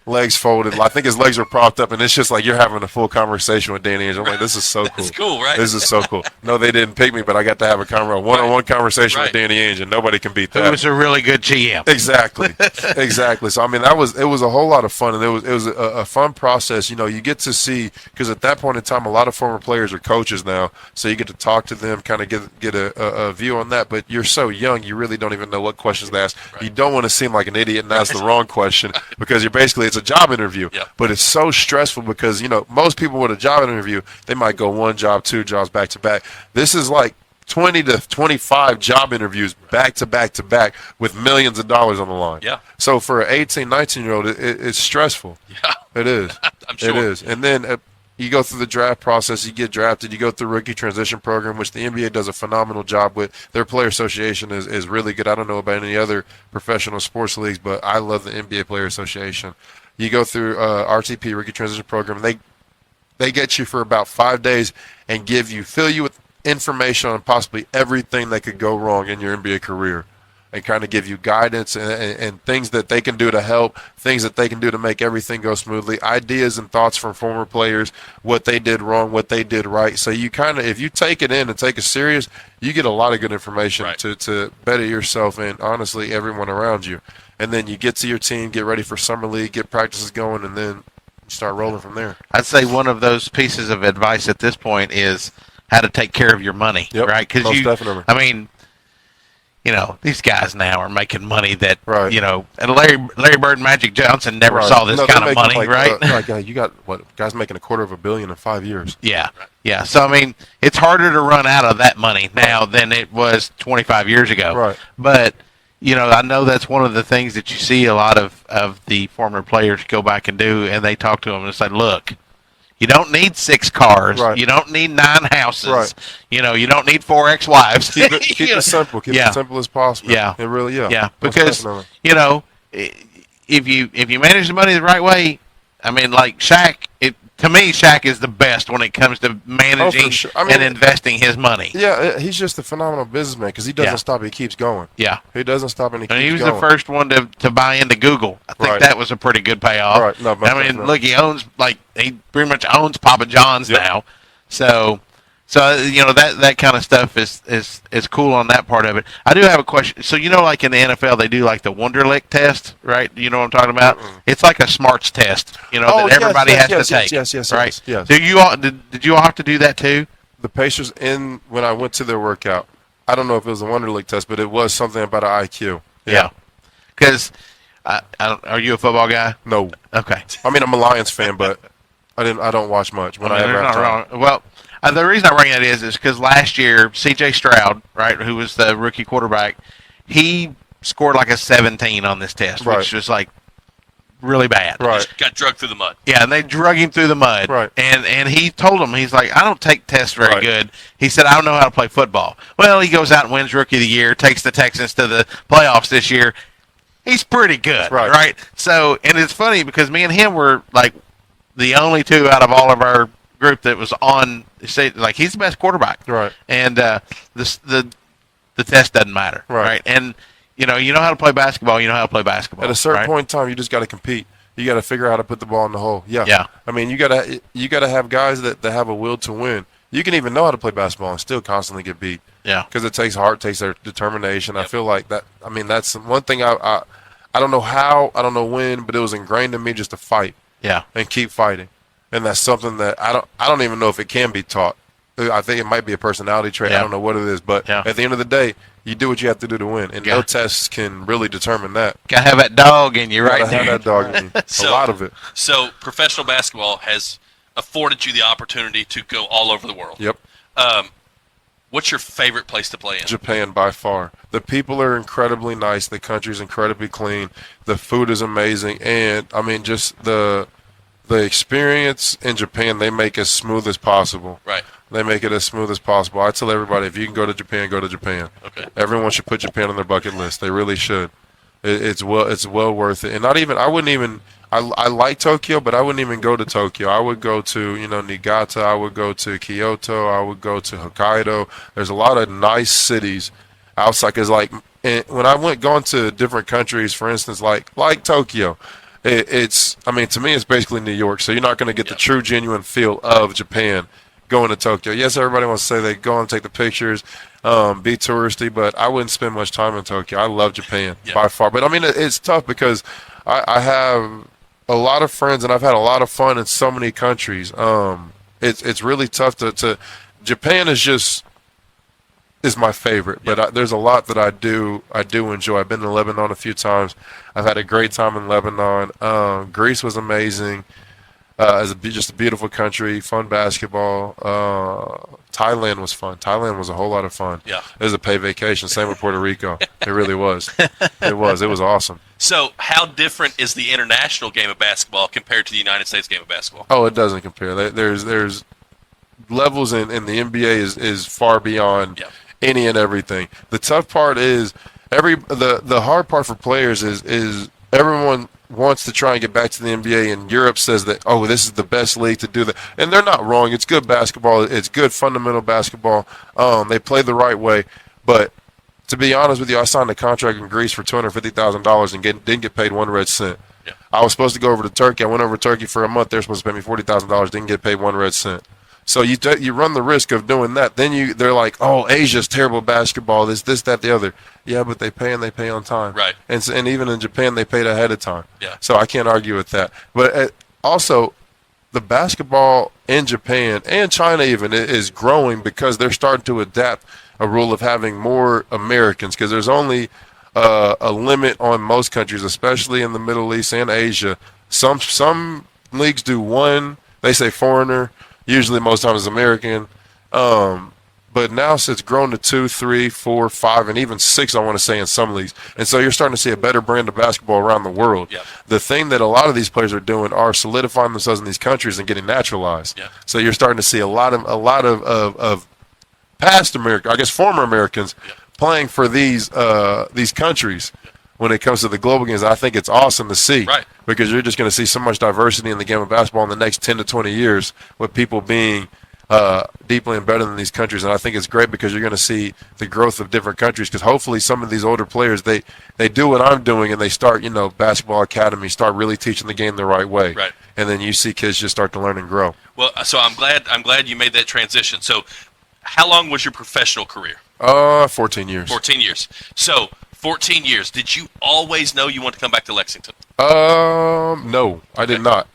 legs folded. I think his legs were propped up, and it's just like you're having a full conversation with Danny Ainge. I'm like, this is so cool. That's cool, right? This is so cool. No, they didn't pick me, but I got to have a one-on-one conversation with Danny Ainge, and nobody can beat that. It was a really good GM. Exactly, exactly. So I mean, it was a whole lot of fun, and it was a fun process. You know, you get to see, because at that point in time, a lot of former players are coaches now, so you get to talk to them, kind of get a view on that. But you're so young, you really don't even know what questions to ask. Right. You don't want to seem like an idiot and ask the wrong question, because it's a job interview. Yep. But it's so stressful because, you know, most people with a job interview, they might go one job, two jobs back to back. This is like 20 to 25 job interviews back to back to back with millions of dollars on the line. Yeah. So for an 18, 19-year-old, it's stressful. Yeah. It is. I'm sure. It is. And then you go through the draft process, you get drafted, you go through the rookie transition program, which the NBA does a phenomenal job with. Their player association is really good. I don't know about any other professional sports leagues, but I love the NBA Player Association. You go through RTP, Rookie Transition Program. They get you for about 5 days and fill you with information on possibly everything that could go wrong in your NBA career, and kind of give you guidance and things that they can do to help, things that they can do to make everything go smoothly, ideas and thoughts from former players, what they did wrong, what they did right. So you kind of, if you take it in and take it serious, you get a lot of good information to better yourself and honestly everyone around you. And then you get to your team, get ready for summer league, get practices going, and then you start rolling from there. I'd say one of those pieces of advice at this point is how to take care of your money, right? Because definitely. I mean, you know, these guys now are making money that, right. You know, and Larry Bird and Magic Johnson never saw this kind of money, right? You got guys making $250 million in 5 years. Yeah. So, I mean, it's harder to run out of that money now than it was 25 years ago. Right. But, you know, I know that's one of the things that you see a lot of the former players go back and do, and they talk to them and say, look, you don't need 6 cars. Right. You don't need 9 houses. Right. You know, you don't need 4 ex-wives. Keep it simple. Keep it as simple as possible. Yeah. It really, Yeah, because, you know, if you manage the money the right way, I mean, like Shaq, to me, Shaq is the best when it comes to managing and investing his money. Yeah, he's just a phenomenal businessman because he doesn't stop. He keeps going. Yeah. He doesn't stop and he keeps going. He was the first one to buy into Google. I think that was a pretty good payoff. Right. No, I mean, look, he pretty much owns Papa John's now. So you know, that kind of stuff is cool on that part of it. I do have a question. So, you know, like in the NFL, they do like the Wonderlic test, right? You know what I'm talking about? It's like a smarts test, you know, that everybody has to take. Yes. Right? Yes. Did you all have to do that too? The Pacers, when I went to their workout, I don't know if it was a Wonderlic test, but it was something about an IQ. Yeah. Because, are you a football guy? No. Okay. I mean, I'm a Lions fan, but I don't watch much when I ever have time. Wrong. Well, the reason I bring that is because last year, C.J. Stroud, right, who was the rookie quarterback, he scored like a 17 on this test, which was like really bad. Right. Got drugged through the mud. Yeah, and they drug him through the mud. Right. And he told him, he's like, I don't take tests very good. He said, I don't know how to play football. Well, he goes out and wins Rookie of the Year, takes the Texans to the playoffs this year. He's pretty good, right? So, and it's funny because me and him were like the only two out of all of our group that was on, say, like, he's the best quarterback, right? And the test doesn't matter, right? And you know how to play basketball. You know how to play basketball. At a certain point in time, you just got to compete. You got to figure out how to put the ball in the hole. Yeah. I mean, you gotta have guys that have a will to win. You can even know how to play basketball and still constantly get beat. Yeah. Because it takes heart, takes their determination. Yep. I feel like that. I mean, that's one thing. I don't know how, I don't know when, but it was ingrained in me just to fight. Yeah. And keep fighting. And that's something that I don't even know if it can be taught. I think it might be a personality trait. I don't know what it is, but at the end of the day, you do what you have to do to win, and no tests can really determine that. Gotta have that dog in you, right? Gotta have that dog in you. A lot of it. So professional basketball has afforded you the opportunity to go all over the world. Yep. What's your favorite place to play in? Japan, by far. The people are incredibly nice. The country's incredibly clean. The food is amazing, and I mean, just the experience in Japan, they make as smooth as possible. Right. They make it as smooth as possible. I tell everybody, if you can go to Japan, go to Japan. Okay. Everyone should put Japan on their bucket list. They really should. It's well worth it. And I like Tokyo, but I wouldn't even go to Tokyo. I would go to, Niigata. I would go to Kyoto. I would go to Hokkaido. There's a lot of nice cities outside, because like and when I gone to different countries, for instance, like Tokyo, it's I mean, to me, it's basically New York. So you're not going to get the true, genuine feel of Japan going to Tokyo. Yes, everybody wants to say they go and take the pictures, be touristy, but I wouldn't spend much time in Tokyo. I love Japan by far. But I mean, it's tough because I have a lot of friends and I've had a lot of fun in so many countries. It's really tough to Japan is my favorite, but there's a lot that I do enjoy. I've been to Lebanon a few times. I've had a great time in Lebanon. Greece was amazing. Just a beautiful country, fun basketball. Thailand was fun. Thailand was a whole lot of fun. Yeah. It was a paid vacation. Same with Puerto Rico. It really was. It was awesome. So how different is the international game of basketball compared to the United States game of basketball? Oh, it doesn't compare. There's levels in the NBA is far beyond any and everything. The tough part is the hard part for players is everyone wants to try and get back to the NBA, and Europe says that, oh, this is the best league to do that. And they're not wrong. It's good basketball. It's good fundamental basketball. They play the right way. But to be honest with you, I signed a contract in Greece for $250,000 and didn't get paid 1 red cent. Yeah. I was supposed to go over to Turkey. I went over to Turkey for a month. They're supposed to pay me $40,000. Didn't get paid 1 red cent. So you run the risk of doing that. Then they're like, oh, Asia's terrible basketball. This, that, the other. Yeah, but they pay and they pay on time. Right. And even in Japan, they paid ahead of time. Yeah. So I can't argue with that. But also, the basketball in Japan and China even is growing because they're starting to adapt a rule of having more Americans, because there's only a limit on most countries, especially in the Middle East and Asia. Some leagues do one. They say foreigner. Usually, most times, American. But now it's grown to 2, 3, 4, 5, and even 6, I want to say, in some leagues. And so you're starting to see a better brand of basketball around the world. Yeah. The thing that a lot of these players are doing are solidifying themselves in these countries and getting naturalized. Yeah. So you're starting to see a lot of past Americans, I guess former Americans, playing for these countries. When it comes to the global games, I think it's awesome to see. Right. Because you're just going to see so much diversity in the game of basketball in the next 10 to 20 years with people being deeply embedded in these countries. And I think it's great because you're going to see the growth of different countries, because hopefully some of these older players, they do what I'm doing and they start, basketball academies, start really teaching the game the right way. Right. And then you see kids just start to learn and grow. Well, so I'm glad you made that transition. So how long was your professional career? 14 years. 14 years. So 14 years. Did you always know you want to come back to Lexington? No, I did not.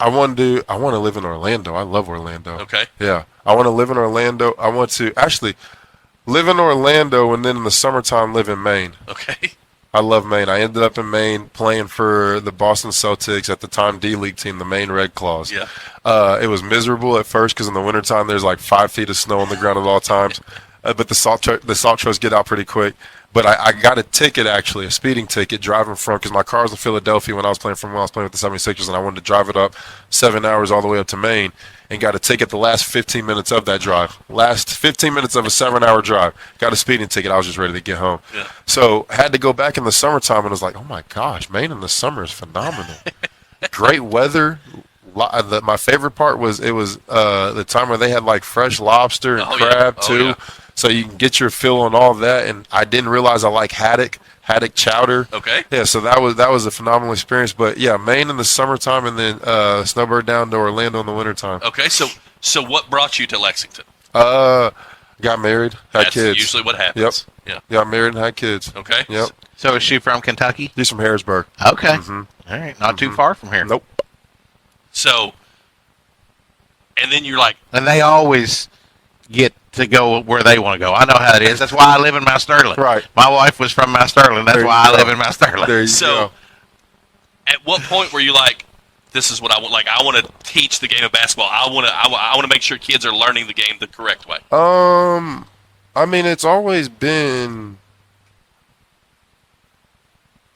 I want to live in Orlando. I love Orlando. Okay. Yeah. I want to live in Orlando. I want to actually live in Orlando and then in the summertime live in Maine. Okay. I love Maine. I ended up in Maine playing for the Boston Celtics, at the time D-League team, the Maine Red Claws. Yeah. It was miserable at first because in the wintertime there's like 5 feet of snow on the ground at all times. But the salt trucks get out pretty quick. But I got a ticket, actually, a speeding ticket, driving from, because my car was in Philadelphia when I was playing with the 76ers, and I wanted to drive it up 7 hours all the way up to Maine, and got a ticket the last 15 minutes of that drive. Last 15 minutes of a 7-hour drive. Got a speeding ticket. I was just ready to get home. Yeah. So had to go back in the summertime, and I was like, oh, my gosh, Maine in the summer is phenomenal. Great weather. My favorite part was the time where they had, like, fresh lobster and crab, too. Yeah. So you can get your fill on all of that, and I didn't realize I like haddock chowder. Okay. Yeah, so that was a phenomenal experience. But yeah, Maine in the summertime, and then snowbird down to Orlando in the wintertime. Okay, so what brought you to Lexington? Got married, had That's kids. Usually what happens. Yep. Yeah. Got married and had kids. Okay. Yep. So is she from Kentucky? She's from Harrisburg. Okay. Mm-hmm. All right. Not too far from here. Nope. So, and then you're like, And they always get to go where they want to go. I know how it is. That's why I live in Mount Sterling. Right. My wife was from Mount Sterling. That's There why you I go. live in Mount Sterling. There you so go. at what point were you like, this is what I want? Like, I want to teach the game of basketball. I want to make sure kids are learning the game the correct way. I mean, it's always been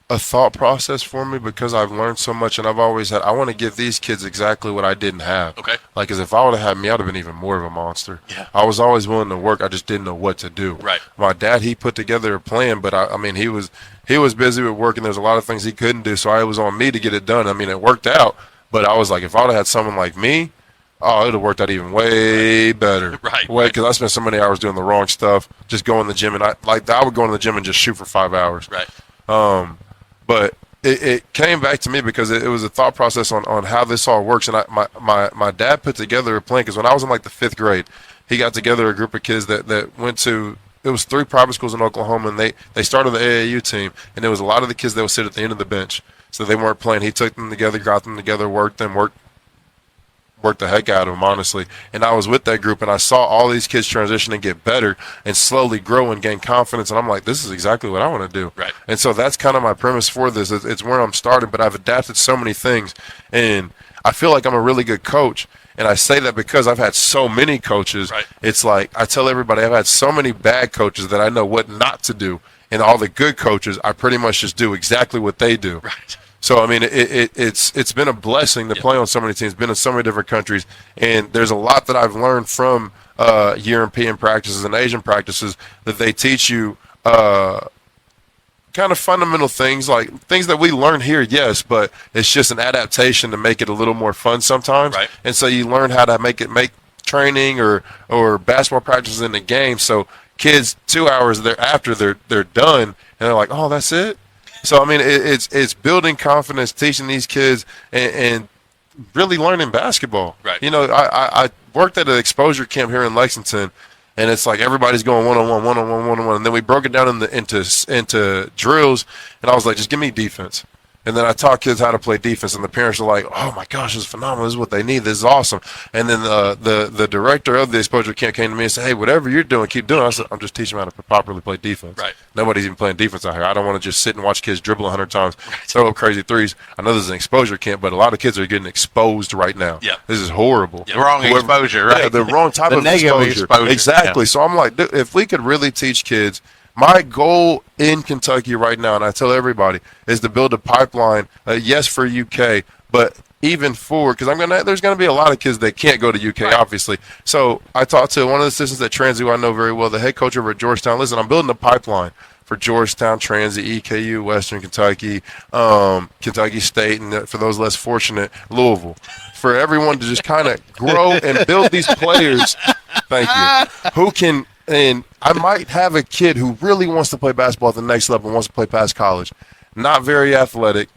a thought process for me because I've learned so much, and I've always had, I want to give these kids exactly what I didn't have. Okay. Like, because if I would have had me, I would have been even more of a monster. Yeah. I was always willing to work. I just didn't know what to do. Right. My dad, he put together a plan, but I mean, he was busy with work, and there's a lot of things he couldn't do, so it was on me to get it done. I mean, it worked out, but I was like, if I would have had someone like me, Oh, it would have worked out even way better. Right. Because I spent so many hours doing the wrong stuff, just going to the gym. And I would go to the gym and just shoot for 5 hours. Right. But it came back to me because it was a thought process on how this all works. And my dad put together a plan because when I was in like the 5th grade, he got together a group of kids that went to, it was 3 private schools in Oklahoma, and they started the AAU team. And there was a lot of the kids that would sit at the end of the bench. So they weren't playing. He took them together, got them together, worked the heck out of them, honestly. And I was with that group, and I saw all these kids transition and get better and slowly grow and gain confidence. And I'm like, this is exactly what I want to do. Right. And so that's kind of my premise for this. It's where I'm starting, but I've adapted so many things. And I feel like I'm a really good coach. And I say that because I've had so many coaches. Right. It's like I tell everybody I've had so many bad coaches that I know what not to do. And all the good coaches, I pretty much just do exactly what they do. Right. So, I mean, it's been a blessing to play on so many teams, been in so many different countries, and there's a lot that I've learned from European practices and Asian practices that they teach you kind of fundamental things, like things that we learn here, yes, but it's just an adaptation to make it a little more fun sometimes. Right. And so you learn how to make training or basketball practices in the game. So kids 2 hours after they're done, and they're like, oh, that's it? So, I mean, it's building confidence, teaching these kids, and really learning basketball. Right. You know, I worked at an exposure camp here in Lexington, and it's like everybody's going one-on-one, one-on-one, one-on-one. And then we broke it down into drills, and I was like, just give me defense. And then I taught kids how to play defense, and the parents are like, oh, my gosh, this is phenomenal. This is what they need. This is awesome. And then the director of the exposure camp came to me and said, hey, whatever you're doing, keep doing it. I said, I'm just teaching them how to properly play defense. Right. Nobody's even playing defense out here. I don't want to just sit and watch kids dribble 100 times, throw up crazy threes. I know this is an exposure camp, but a lot of kids are getting exposed right now. Yeah. This is horrible. The wrong exposure, right? Yeah, the wrong type The of negative exposure. Exactly. Yeah. So I'm like, dude, if we could really teach kids, my goal in Kentucky right now, and I tell everybody, is to build a pipeline, yes, for UK, but even for, because there's going to be a lot of kids that can't go to UK, Right. obviously. So I talked to one of the assistants at Transy, who I know very well, the head coach over at Georgetown. Listen, I'm building a pipeline for Georgetown, Transy, EKU, Western Kentucky, Kentucky State, and for those less fortunate, Louisville. For everyone to just kind of grow and build these players, thank you, who can. And I might have a kid who really wants to play basketball at the next level, wants to play past college. Not very athletic,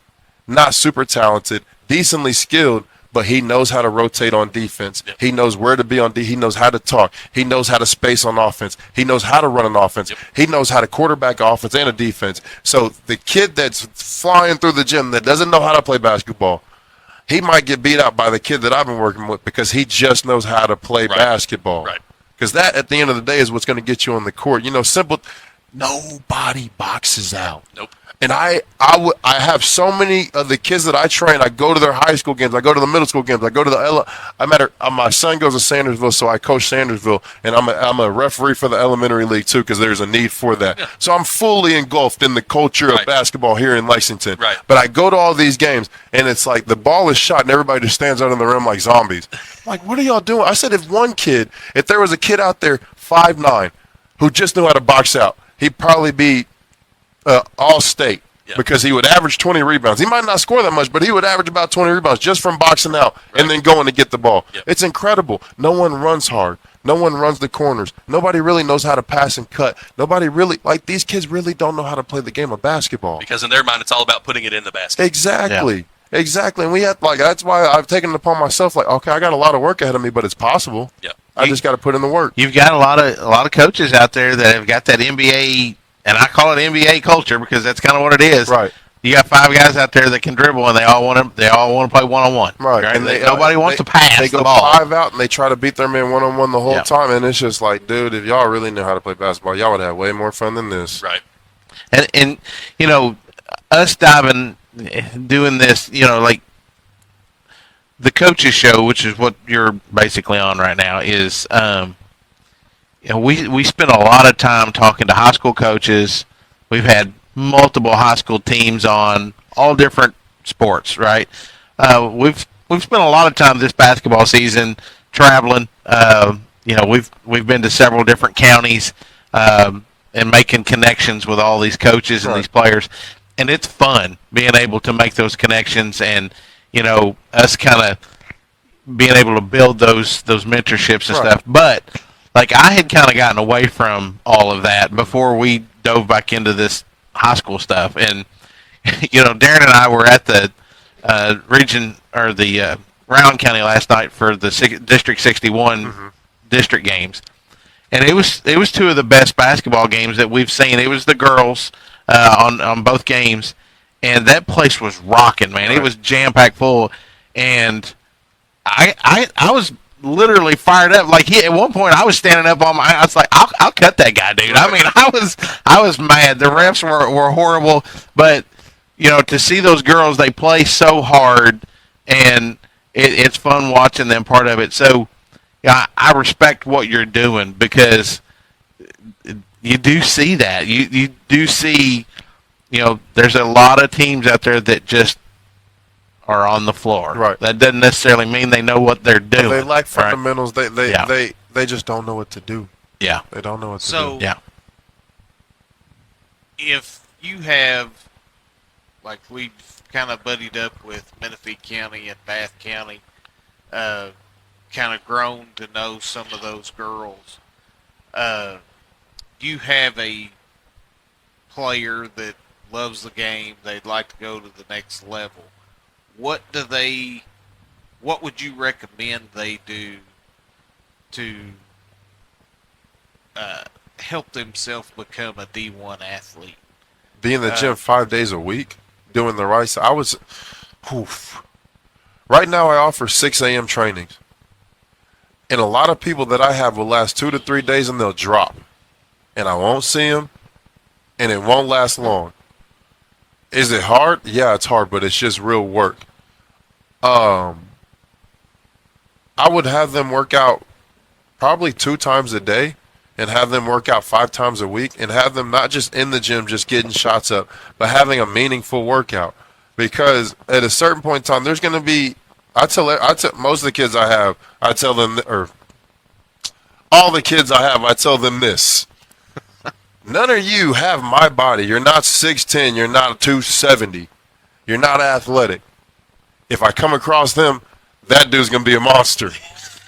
not super talented, decently skilled, but he knows how to rotate on defense. Yep. He knows where to be on he knows how to talk. He knows how to space on offense. He knows how to run an offense. Yep. He knows how to quarterback offense and a defense. So the kid that's flying through the gym that doesn't know how to play basketball, he might get beat out by the kid that I've been working with because he just knows how to play basketball. Right. Because that, at the end of the day, is what's going to get you on the court. You know, simple. Nobody boxes out. Nope. And I have so many of the kids that I train. I go to their high school games. I go to the middle school games. I go to my son goes to Sandersville, so I coach Sandersville, and I'm a referee for the elementary league too, because there's a need for that. Yeah. So I'm fully engulfed in the culture of basketball here in Lexington. Right. But I go to all these games, and it's like the ball is shot, and everybody just stands out in the rim like zombies. I'm like, what are y'all doing? I said, if there was a kid out there 5'9", who just knew how to box out, he'd probably be all state because he would average 20 rebounds. He might not score that much, but he would average about 20 rebounds just from boxing out and then going to get the ball. Yep. It's incredible. No one runs hard. No one runs the corners. Nobody really knows how to pass and cut. Nobody really, like, these kids really don't know how to play the game of basketball. Because in their mind, it's all about putting it in the basket. Exactly. Yeah. Exactly. And that's why I've taken it upon myself, like, okay, I got a lot of work ahead of me, but it's possible. Yeah. I just got to put in the work. You've got a lot of coaches out there that have got that NBA, and I call it NBA culture because that's kind of what it is. Right. You got 5 guys out there that can dribble, and they all want to play one-on-one. Right. And nobody wants to pass they the go ball. 5 out, and they try to beat their man one-on-one the whole time, and it's just like, dude, if y'all really knew how to play basketball, y'all would have way more fun than this. Right. And you know, us doing this, you know, like the coaches show, which is what you're basically on right now, is you know, we spend a lot of time talking to high school coaches. We've had multiple high school teams on all different sports, right? We've spent a lot of time this basketball season traveling. You know, we've been to several different counties and making connections with all these coaches and these players, and it's fun being able to make those connections and, you know, us kind of being able to build those mentorships and Right. stuff. But like I had kind of gotten away from all of that before we dove back into this high school stuff. And Darren and I were at the region or the Round County last night for the District 61 district games, and it was two of the best basketball games that we've seen. It was the girls on both games, and that place was rocking, man. Right. It was jam packed full, and I was literally fired up. Like at one point, I was standing up on I was like, I'll cut that guy, dude. I mean, I was mad. The refs were horrible, but to see those girls, they play so hard, and it's fun watching them part of it. So, I respect what you're doing because you do see that. You do see, there's a lot of teams out there that just are on the floor. Right. That doesn't necessarily mean they know what they're doing. They lack fundamentals. Right? They just don't know what to do. Yeah. They don't know what to do. So, yeah. If you have, like we've kind of buddied up with Menifee County and Bath County, kind of grown to know some of those girls. You have a player that loves the game. They'd like to go to the next level. What would you recommend they do to help themselves become a D1 athlete? Be in the gym 5 days a week, doing the right side. Right now I offer 6 a.m. trainings. And a lot of people that I have will last 2 to 3 days and they'll drop. And I won't see them, and it won't last long. Is it hard? Yeah, it's hard, but it's just real work. I would have them work out probably 2 times a day and have them work out 5 times a week and have them not just in the gym just getting shots up, but having a meaningful workout. Because at a certain point in time, there's going to be, I tell most of the kids I have, I tell them, or all the kids I have, I tell them this. None of you have my body. You're not 6'10", you're not 270. You're not athletic. If I come across them, that dude's going to be a monster.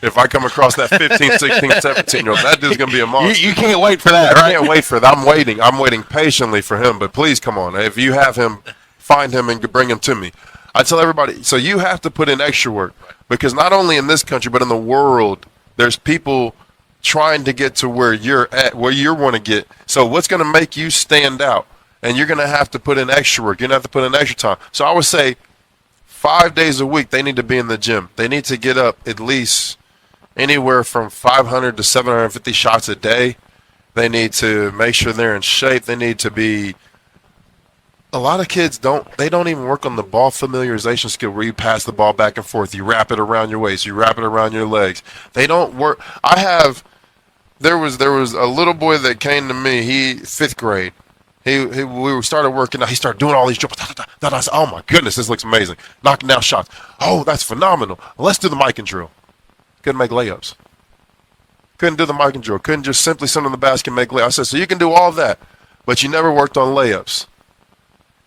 If I come across that 15, 16, 17-year-old, that dude's going to be a monster. You can't wait for that, right? I can't wait for that. I'm waiting patiently for him, but please come on. If you have him, find him and bring him to me. I tell everybody, so you have to put in extra work because not only in this country, but in the world, there's people trying to get to where you're at, where you want to get. So what's going to make you stand out? And you're going to have to put in extra work. You're going to have to put in extra time. So I would say 5 days a week, they need to be in the gym. They need to get up at least anywhere from 500 to 750 shots a day. They need to make sure they're in shape. They need to be. A lot of kids don't even work on the ball familiarization skill where you pass the ball back and forth. You wrap it around your waist. You wrap it around your legs. They don't work. There was a little boy that came to me. He 5th grade. We started working out. He started doing all these dribbles. I said, oh my goodness, this looks amazing. Knocking down shots. Oh, that's phenomenal. Let's do the mic and drill. Couldn't make layups. Couldn't do the mic and drill. Couldn't just simply sit on the basket and make layups. I said, so you can do all that, but you never worked on layups.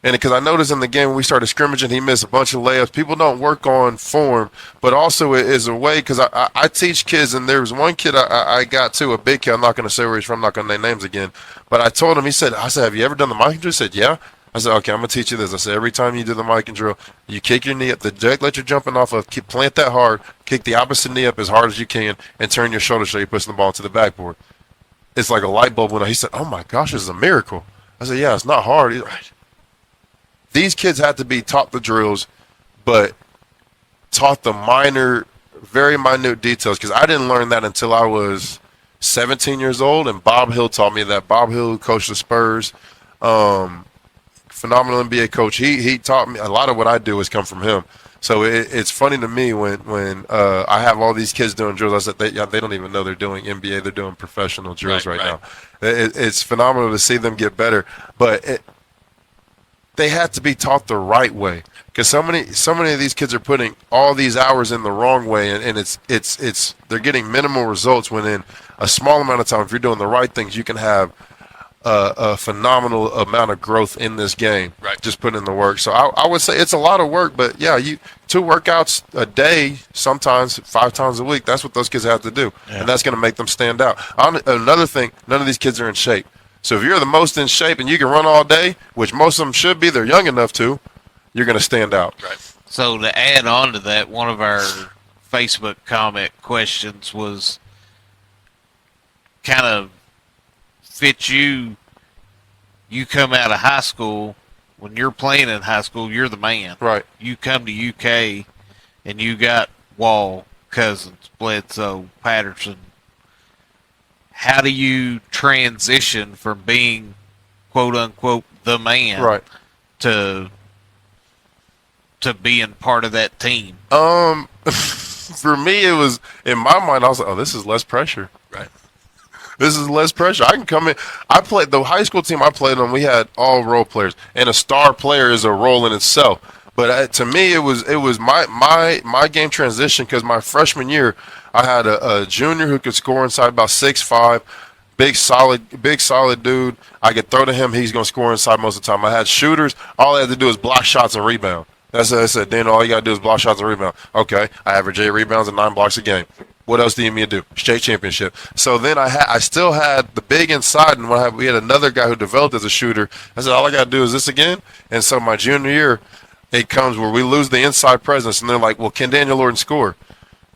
And because I noticed in the game when we started scrimmaging, he missed a bunch of layups. People don't work on form, but also it is a way because I teach kids, and there was one kid I got to, a big kid. I'm not going to say where he's from. I'm not going to name names again. But I told him, I said, have you ever done the mic and drill? He said, yeah. I said, okay, I'm going to teach you this. I said, every time you do the mic and drill, you kick your knee up. The deck that you're jumping off of, plant that hard, kick the opposite knee up as hard as you can, and turn your shoulder so you're pushing the ball to the backboard. It's like a light bulb went on. He said, oh my gosh, this is a miracle. I said, yeah, it's not hard. He's like, these kids have to be taught the drills, but taught the minor, very minute details. Because I didn't learn that until I was 17 years old, and Bob Hill taught me that. Bob Hill, who coached the Spurs, phenomenal NBA coach. He taught me a lot of what I do has come from him. So it's funny to me when I have all these kids doing drills. I said they don't even know they're doing NBA. They're doing professional drills right now. It's phenomenal to see them get better, but they have to be taught the right way because so many of these kids are putting all these hours in the wrong way, and it's they're getting minimal results when in a small amount of time, if you're doing the right things, you can have a phenomenal amount of growth in this game. Right. Just putting in the work. So I would say it's a lot of work, but yeah, 2 workouts a day, sometimes 5 times a week. That's what those kids have to do, and that's going to make them stand out. Another thing, none of these kids are in shape. So if you're the most in shape and you can run all day, which most of them should be, they're young enough to, you're going to stand out. Right. So to add on to that, one of our Facebook comment questions was kind of fit you. You come out of high school. When you're playing in high school, you're the man. Right. You come to UK, and you got Wall, Cousins, Bledsoe, Patterson. How do you transition from being, quote unquote, the man, Right. to being part of that team? For me, it was, in my mind, I was like, oh, this is less pressure. Right. This is less pressure. I can come in. I played the high school team I played on. We had all role players, and a star player is a role in itself. But to me, it was my game transition, because my freshman year, I had a junior who could score inside about 6'5", big solid dude. I could throw to him; he's gonna score inside most of the time. I had shooters. All I had to do was block shots and rebound. That's what I said. Then all you gotta do is block shots and rebound. Okay, I average 8 rebounds and 9 blocks a game. What else do you need me to do? State championship. So then I still had the big inside, and we had another guy who developed as a shooter. I said, all I got to do is this again. And so my junior year, it comes where we lose the inside presence, and they're like, well, can Daniel Orton score?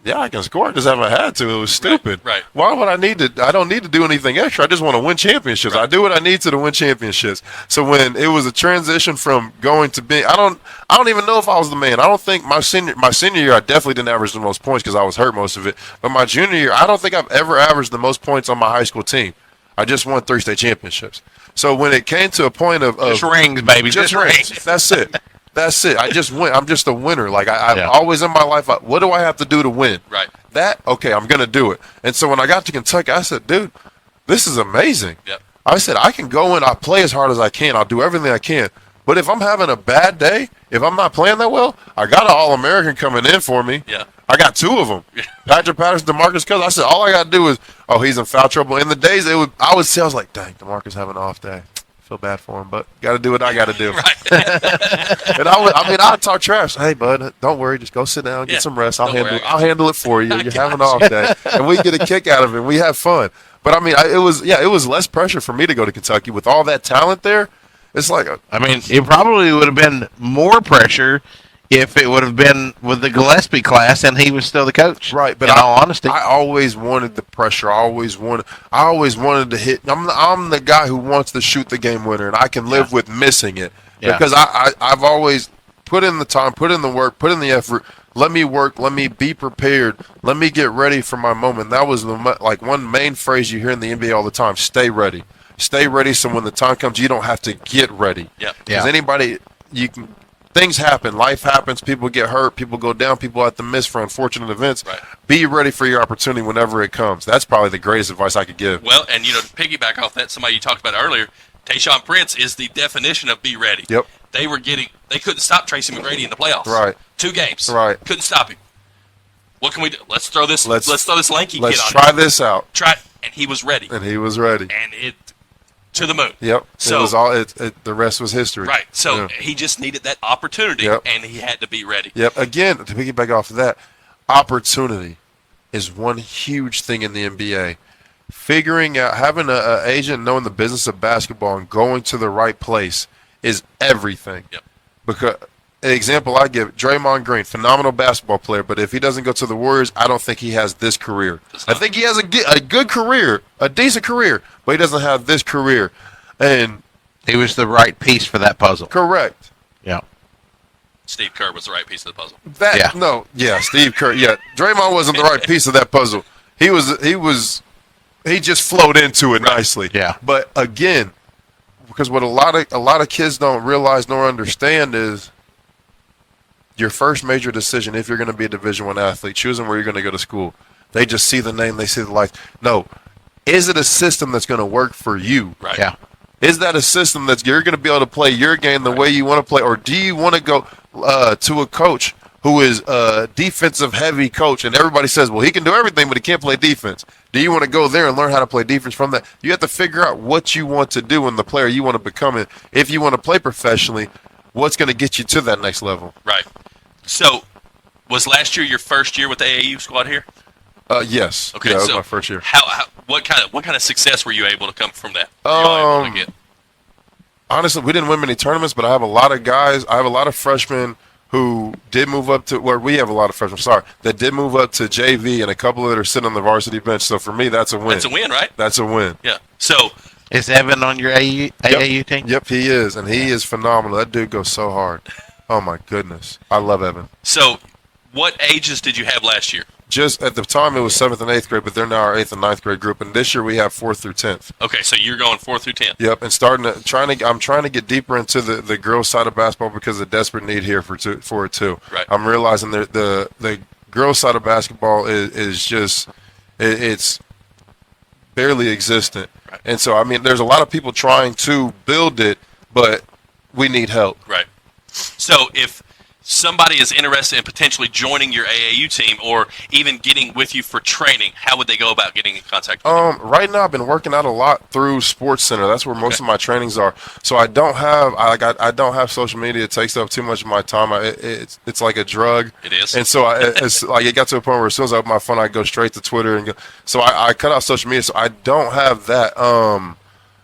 Yeah, I can score. I just haven't had to. It was stupid. Right. Why would I need to? I don't need to do anything extra. I just want to win championships. Right. I do what I need to win championships. So when it was a transition from going to being, I don't even know if I was the man. I don't think my senior year I definitely didn't average the most points because I was hurt most of it. But my junior year, I don't think I've ever averaged the most points on my high school team. I just won 3 state championships. So when it came to a point of Just rings, baby. Just rings. That's it. That's it. I just win. I'm just a winner. Like I've Yeah. always in my life, what do I have to do to win? Right. Okay, I'm gonna do it. And so when I got to Kentucky, I said, dude, this is amazing. Yep. I said, I can go in, I'll play as hard as I can, I'll do everything I can. But if I'm having a bad day, if I'm not playing that well, I got an All-American coming in for me. Yeah. I got 2 of them. Patrick Patterson, DeMarcus Cousins. I said, all I got to do is, he's in foul trouble. In the days, I would say, I was like, dang, DeMarcus having an off day. Feel bad for him, but got to do what I got to do. Right. And I'd talk trash. Hey, bud, don't worry. Just go sit down, get some rest. I'll handle it for you. You're having an off day. And we get a kick out of it. We have fun. But, it was less pressure for me to go to Kentucky. With all that talent there, it's like it probably would have been more pressure if it would have been with the Gillespie class and he was still the coach. right. But in all honesty, I always wanted the pressure. I always wanted to hit. I'm the guy who wants to shoot the game winner, and I can live with missing it because I've always put in the time, put in the work, put in the effort. Let me work. Let me be prepared. Let me get ready for my moment. That was one main phrase you hear in the NBA all the time: stay ready. Stay ready, so when the time comes, you don't have to get ready. Yep. Because anybody, things happen, life happens, people get hurt, people go down, people have to miss for unfortunate events. Right. Be ready for your opportunity whenever it comes. That's probably the greatest advice I could give. Well, and to piggyback off that, somebody you talked about earlier, Tayshaun Prince is the definition of be ready. Yep. They couldn't stop Tracy McGrady in the playoffs. Right. 2 games. Right. Couldn't stop him. What can we do? Let's throw this lanky kid on. Let's try this out. And he was ready. And he was ready. And it to the moon. Yep. So it was all. The rest was history. right. So Yeah. he just needed that opportunity, Yep. and he had to be ready. Yep. Again, to piggyback off of that, opportunity is one huge thing in the NBA. Figuring out, having an agent knowing the business of basketball and going to the right place is everything. Yep. Because an example I give, Draymond Green, phenomenal basketball player, but if he doesn't go to the Warriors, I don't think he has this career. I think he has a good career, a decent career, but he doesn't have this career. And he was the right piece for that puzzle. correct. Yeah. Steve Kerr was the right piece of the puzzle. Steve Kerr. Yeah, Draymond wasn't the right piece of that puzzle. He just flowed into it nicely. Yeah. But again, because what a lot of kids don't realize nor understand is your first major decision, if you're going to be a Division I athlete, choosing where you're going to go to school. They just see the name, they see the life. No, is it a system that's going to work for you? Right. Yeah. Is that a system that you're going to be able to play your game the way you want to play, or do you want to go to a coach who is a defensive heavy coach, and everybody says, well, he can do everything, but he can't play defense. Do you want to go there and learn how to play defense from that? You have to figure out what you want to do and the player you want to become. And if you want to play professionally, what's going to get you to that next level? Right. So, was last year your first year with the AAU squad here? Yes. Okay, yeah, that so was my first year. What kind of success were you able to come from that? Were you able to get? Honestly, we didn't win many tournaments, but I have a lot of guys. I have a lot of freshmen who did move up to where we have a lot of freshmen. Sorry, that did move up to JV, and a couple that are sitting on the varsity bench. So for me, that's a win. That's a win, right? That's a win. Yeah. So Is Evan on your AAU team? Yep, he is, and he is phenomenal. That dude goes so hard. Oh my goodness, I love Evan. So, what ages did you have last year? Just at the time, it was 7th and 8th grade, but they're now our 8th and 9th grade group, and this year we have 4th through 10th. Okay, so you're going 4th through 10th. Yep, and I'm trying to get deeper into the girls' side of basketball because of the desperate need here for it too. Right. I'm realizing that the girls' side of basketball is just it's barely existent, Right. and so I mean, there's a lot of people trying to build it, but we need help. Right. So if somebody is interested in potentially joining your AAU team or even getting with you for training, how would they go about getting in contact with you? Right now I've been working out a lot through Sports Center. That's where most of my trainings are. So I don't have social media. It takes up too much of my time. It's like a drug. It is. And so it's like it got to a point where as soon as I open my phone, I go straight to Twitter and go. So I cut out social media. So I don't have that.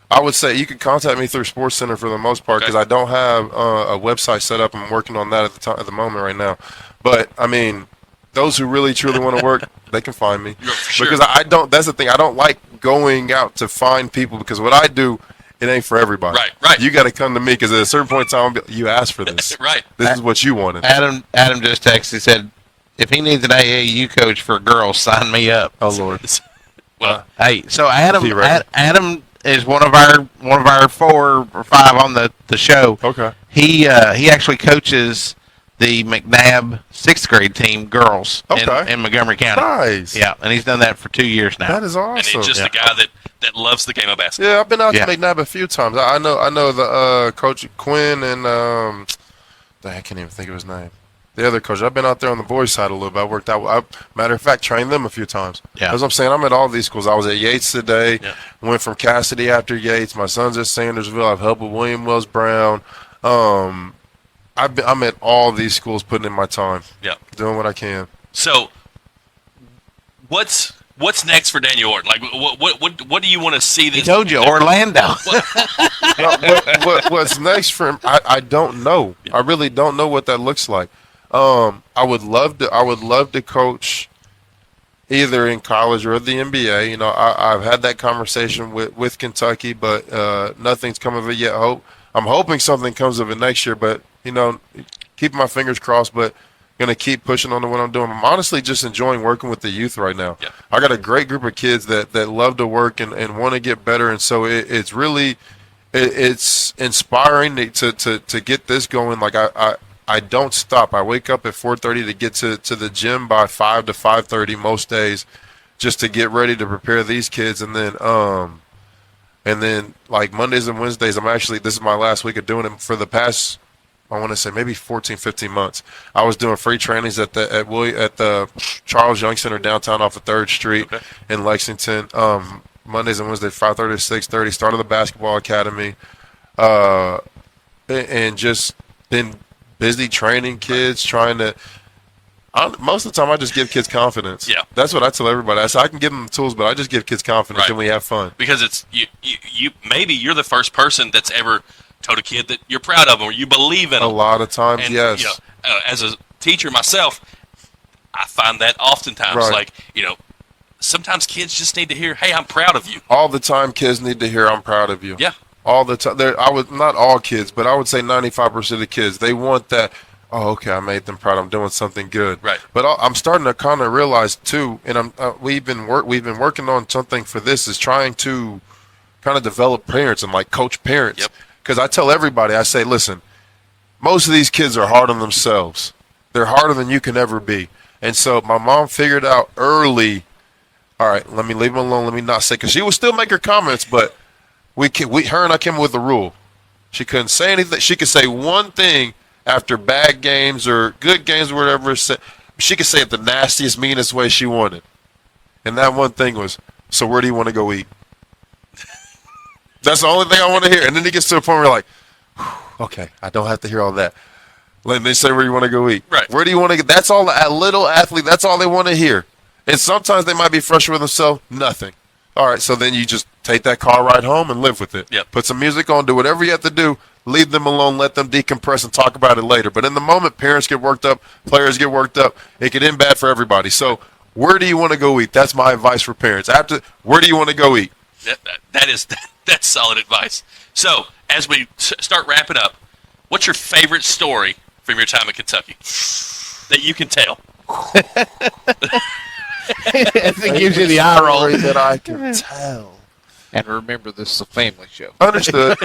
I would say you can contact me through Sports Center for the most part because I don't have a website set up. I'm working on that at the moment right now. But I mean, those who really truly want to work, they can find me Sure. because I don't. That's the thing. I don't like going out to find people because what I do, it ain't for everybody. Right. You got to come to me because at a certain point in time, you asked for this. Right. This is what you wanted. Adam just texted. He said, if he needs an AAU coach for girls, sign me up. Oh Lord. Well, Hey, so Adam Is he ready? Adam is one of our 4 or 5 on the show. Okay. He actually coaches the McNabb 6th grade team girls in Montgomery County. Nice. Yeah, and he's done that for 2 years now. That is awesome. and he's just a guy that loves the game of basketball. Yeah, I've been out Yeah. to McNabb a few times. I know the coach Quinn and I can't even think of his name. The other coach. I've been out there on the boys' side a little bit. I worked out. Matter of fact, trained them a few times. Yeah. As I'm saying, I'm at all these schools. I was at Yates today. Yeah. Went from Cassidy after Yates. My son's at Sandersville. I've helped with William Wells Brown. I'm at all these schools, putting in my time. Yeah. Doing what I can. So, what's next for Daniel Orton? Like, what do you want to see? He told you, Orlando. What's next for him? I don't know. I really don't know what that looks like. I would love to coach either in college or the NBA. You know, I've had that conversation with Kentucky, but nothing's come of it yet. I'm hoping something comes of it next year, but you know, keeping my fingers crossed. But gonna keep pushing on to what I'm doing. I'm honestly just enjoying working with the youth right now. Yeah. I got a great group of kids that love to work and want to get better, and so it's really it's inspiring to get this going. Like I don't stop. I wake up at 4:30 to get to the gym by 5 to 5:30 most days, just to get ready to prepare these kids, and then like Mondays and Wednesdays, this is my last week of doing it for the past, I want to say maybe 14, 15 months. I was doing free trainings at the Charles Young Center downtown off of 3rd Street in Lexington. Mondays and Wednesdays, 5:30 to 6:30. Started the basketball academy, and just been busy training kids, trying to. Most of the time, I just give kids confidence. Yeah. That's what I tell everybody. I say I can give them the tools, but I just give kids confidence, Right. and we have fun. Because it's you maybe you're the first person that's ever told a kid that you're proud of them or you believe in A them. lot of times, And, yes. you know, as a teacher myself, I find that oftentimes, Right. like, you know, sometimes kids just need to hear, "Hey, I'm proud of you." All the time, kids need to hear, "I'm proud of you." Yeah. All the time. Not all kids, but I would say 95% of kids. They want that. Oh, okay, I made them proud. I'm doing something good. Right. But I'm starting to kind of realize too, and we've been working on something for this, is trying to kind of develop parents and like coach parents. Yep. Because I tell everybody, I say, listen, most of these kids are hard on themselves. They're harder than you can ever be. And so my mom figured out early, all right, let me leave them alone. Let me not say, because she would still make her comments, but her and I came up with a rule. She couldn't say anything. She could say one thing, after bad games or good games or whatever, she could say it the nastiest, meanest way she wanted. And that one thing was, so where do you want to go eat? That's the only thing I want to hear. And then it gets to a point where you're like, okay, I don't have to hear all that. Let me say where you want to go eat. Right. Where do you want to get? That's all. A little athlete, that's all they want to hear. And sometimes they might be frustrated with themselves. Nothing. All right, so then you just take that car ride home and live with it. Yep. Put some music on, do whatever you have to do. Leave them alone, let them decompress and talk about it later. But in the moment, parents get worked up, players get worked up. It could end bad for everybody. So where do you want to go eat? That's my advice for parents. Where do you want to go eat? That's solid advice. So as we start wrapping up, what's your favorite story from your time in Kentucky that you can tell? It gives you the eye roll. That I can tell. And remember, this is a family show. Understood.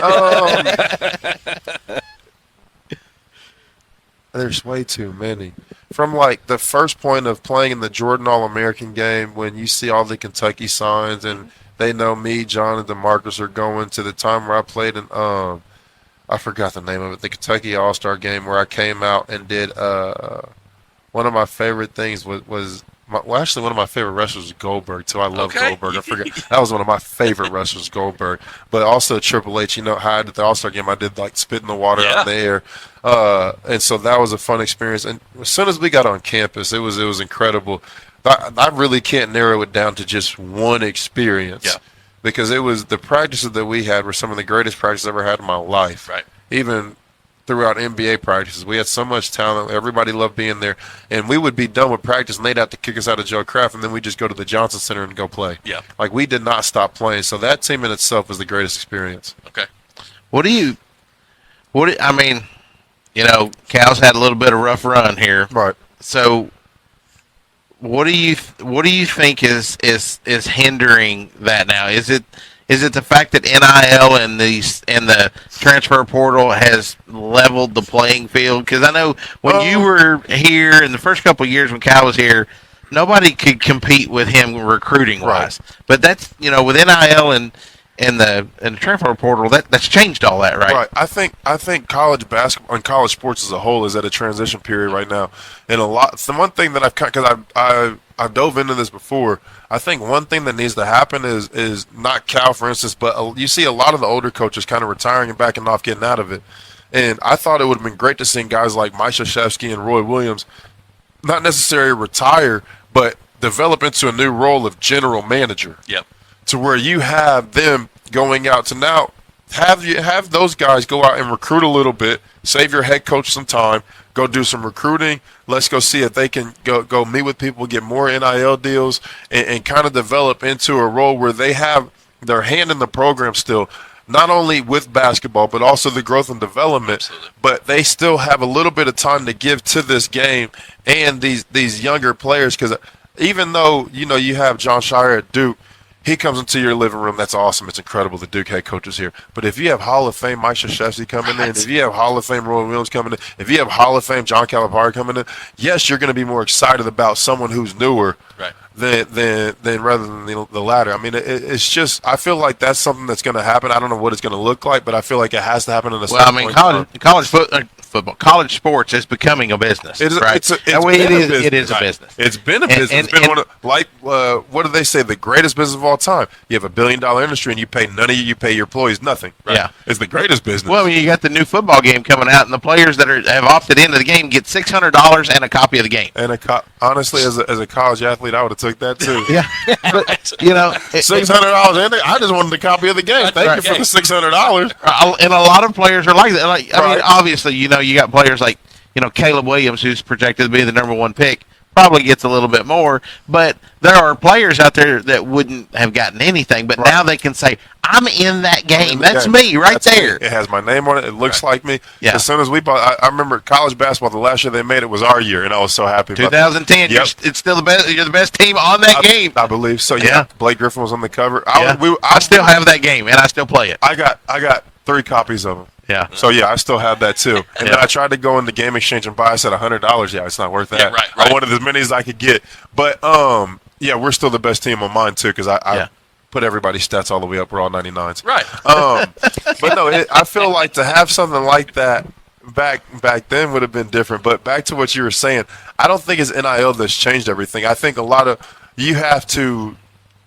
There's way too many. From like the first point of playing in the Jordan All-American game, when you see all the Kentucky signs and they know me, John, and DeMarcus are going, to the time where I played in I forgot the name of it, the Kentucky All-Star game, where I came out and did one of my favorite things was actually one of my favorite wrestlers was Goldberg too. I love Goldberg. I forget that was one of my favorite wrestlers, Goldberg. But also Triple H. You know how I did the All-Star game, I did like spit in the water out in the air, and so that was a fun experience. And as soon as we got on campus, it was incredible. I really can't narrow it down to just one experience. Yeah. Because it was the practices that we had were some of the greatest practices I've ever had in my life. Right. Even throughout NBA practices, we had so much talent. Everybody loved being there. And we would be done with practice, and they'd have to kick us out of Joe Kraft, and then we'd just go to the Johnson Center and go play. Yeah. Like, we did not stop playing. So that team in itself was the greatest experience. Okay. I mean, you know, Cal's had a little bit of rough run here. Right. So what do you think is hindering that now? Is it the fact that NIL and the transfer portal has leveled the playing field? Because I know when you were here in the first couple of years when Cal was here, nobody could compete with him recruiting wise. Right. But that's, you know, with NIL and the transfer portal, that's changed all that, right? Right. I think college basketball and college sports as a whole is at a transition period right now. And the one thing that I've dove into this before, I think one thing that needs to happen is not Cal, for instance, but you see a lot of the older coaches kind of retiring and backing off, getting out of it. And I thought it would have been great to see guys like Mike Krzyzewski and Roy Williams not necessarily retire, but develop into a new role of general manager. Yep. To where you have them going out to now have those guys go out and recruit a little bit, save your head coach some time, go do some recruiting. Let's go see if they can go meet with people, get more NIL deals, and kind of develop into a role where they have their hand in the program still, not only with basketball, but also the growth and development. Absolutely. But they still have a little bit of time to give to this game and these younger players, because even though, you know, you have John Shire at Duke, he comes into your living room. That's awesome. It's incredible. The Duke head coach is here. But if you have Hall of Fame Mike Krzyzewski coming in, if you have Hall of Fame Roy Williams coming in, if you have Hall of Fame John Calipari coming in, yes, you're going to be more excited about someone who's newer than rather than the latter. I mean, it's just, I feel like that's something that's going to happen. I don't know what it's going to look like, but I feel like it has to happen in a certain point. Football, college sports is becoming a business. It is, right? It is a business. It's been a business. It's been what do they say? The greatest business of all time. You have $1 billion industry, and you pay you pay your employees nothing. Right? Yeah, it's the greatest business. Well, I mean, you got the new football game coming out, and the players that have opted into the game get $600 and a copy of the game. And honestly, as a college athlete, I would have took that too. Yeah, but, you know, $600, and I just wanted a copy of the game. Thank you for the $600. And a lot of players are like that. Like, I mean, obviously, you know, you got players like, you know, Caleb Williams, who's projected to be the number one pick, probably gets a little bit more. But there are players out there that wouldn't have gotten anything, but now they can say, I'm in that game. That's me right there. It has my name on it. It looks like me. Yeah. As soon as we bought, I remember college basketball, the last year they made it was our year, and I was so happy. 2010, Yep. It's still the best. You're the best team on that game. I believe so. Yeah. Blake Griffin was on the cover. I still have that game, and I still play it. I got 3 copies of them. Yeah. So yeah, I still have that too. And then I tried to go in the game exchange and buy. I said $100. Yeah, it's not worth that. Yeah, right. I wanted as many as I could get. But yeah, we're still the best team on mine too, because I put everybody's stats all the way up. We're all 99s. Right. But no, I feel like to have something like that back then would have been different. But back to what you were saying, I don't think it's NIL that's changed everything. I think you have to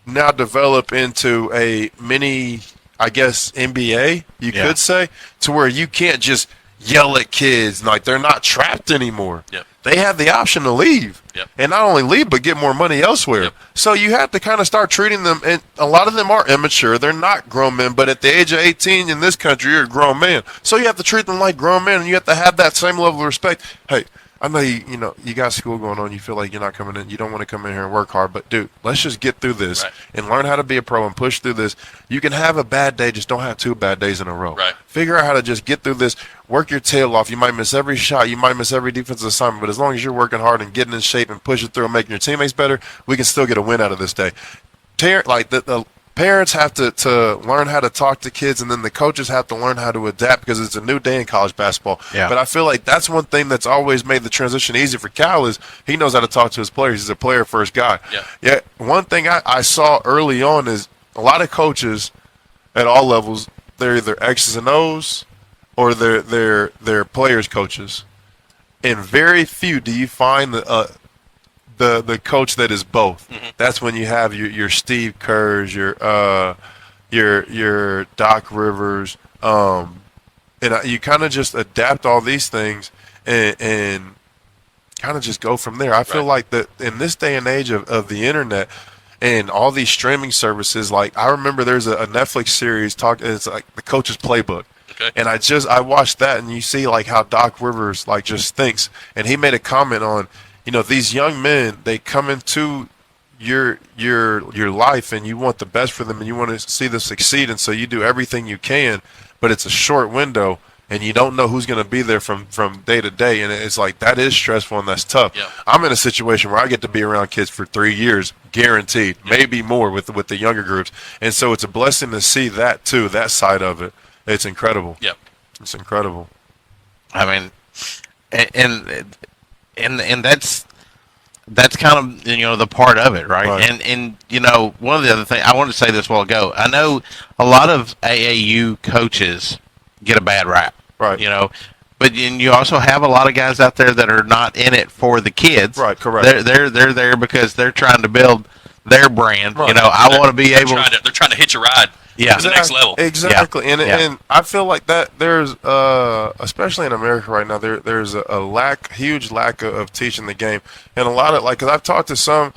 now develop into a mini, I guess, NBA, you could say, to where you can't just yell at kids. Like, they're not trapped anymore. Yep. They have the option to leave. Yep. And not only leave, but get more money elsewhere. Yep. So you have to kind of start treating them, and a lot of them are immature. They're not grown men, but at the age of 18 in this country, you're a grown man. So you have to treat them like grown men, and you have to have that same level of respect. Hey, I know you got school going on. You feel like you're not coming in. You don't want to come in here and work hard. But, dude, let's just get through this and learn how to be a pro and push through this. You can have a bad day. Just don't have 2 bad days in a row. Right. Figure out how to just get through this. Work your tail off. You might miss every shot. You might miss every defensive assignment. But as long as you're working hard and getting in shape and pushing through and making your teammates better, we can still get a win out of this day. The parents have to learn how to talk to kids, and then the coaches have to learn how to adapt because it's a new day in college basketball. Yeah. But I feel like that's one thing that's always made the transition easy for Cal is he knows how to talk to his players. He's a player-first guy. Yeah. One thing I saw early on is a lot of coaches at all levels, they're either X's and O's or they're players' coaches. And very few do you find the coach that is both. Mm-hmm. That's when you have your Steve Kerrs, your Doc Rivers, and you kind of just adapt all these things and kind of just go from there. I feel like that in this day and age of the internet and all these streaming services, like I remember there's a Netflix series it's like the Coach's Playbook. Okay. And I watched that, and you see like how Doc Rivers like just thinks, and he made a comment on, these young men, they come into your life, and you want the best for them, and you want to see them succeed, and so you do everything you can, but it's a short window, and you don't know who's going to be there from day to day, and it's like that is stressful and that's tough. Yep. I'm in a situation where I get to be around kids for 3 years, guaranteed, maybe more with the younger groups, and so it's a blessing to see that too, that side of it. It's incredible. Yep, it's incredible. I mean, and that's kind of the part of it, right? And one of the other things I wanted to say this a while ago. I know a lot of AAU coaches get a bad rap, right? But you also have a lot of guys out there that are not in it for the kids, right? Correct. They're there because they're trying to build their brand. Right. I want to be able. They're trying to hitch a ride. Yeah, to the next level. Exactly, and I feel like that there's especially in America right now there's a huge lack of teaching the game, and a lot of because I've talked to some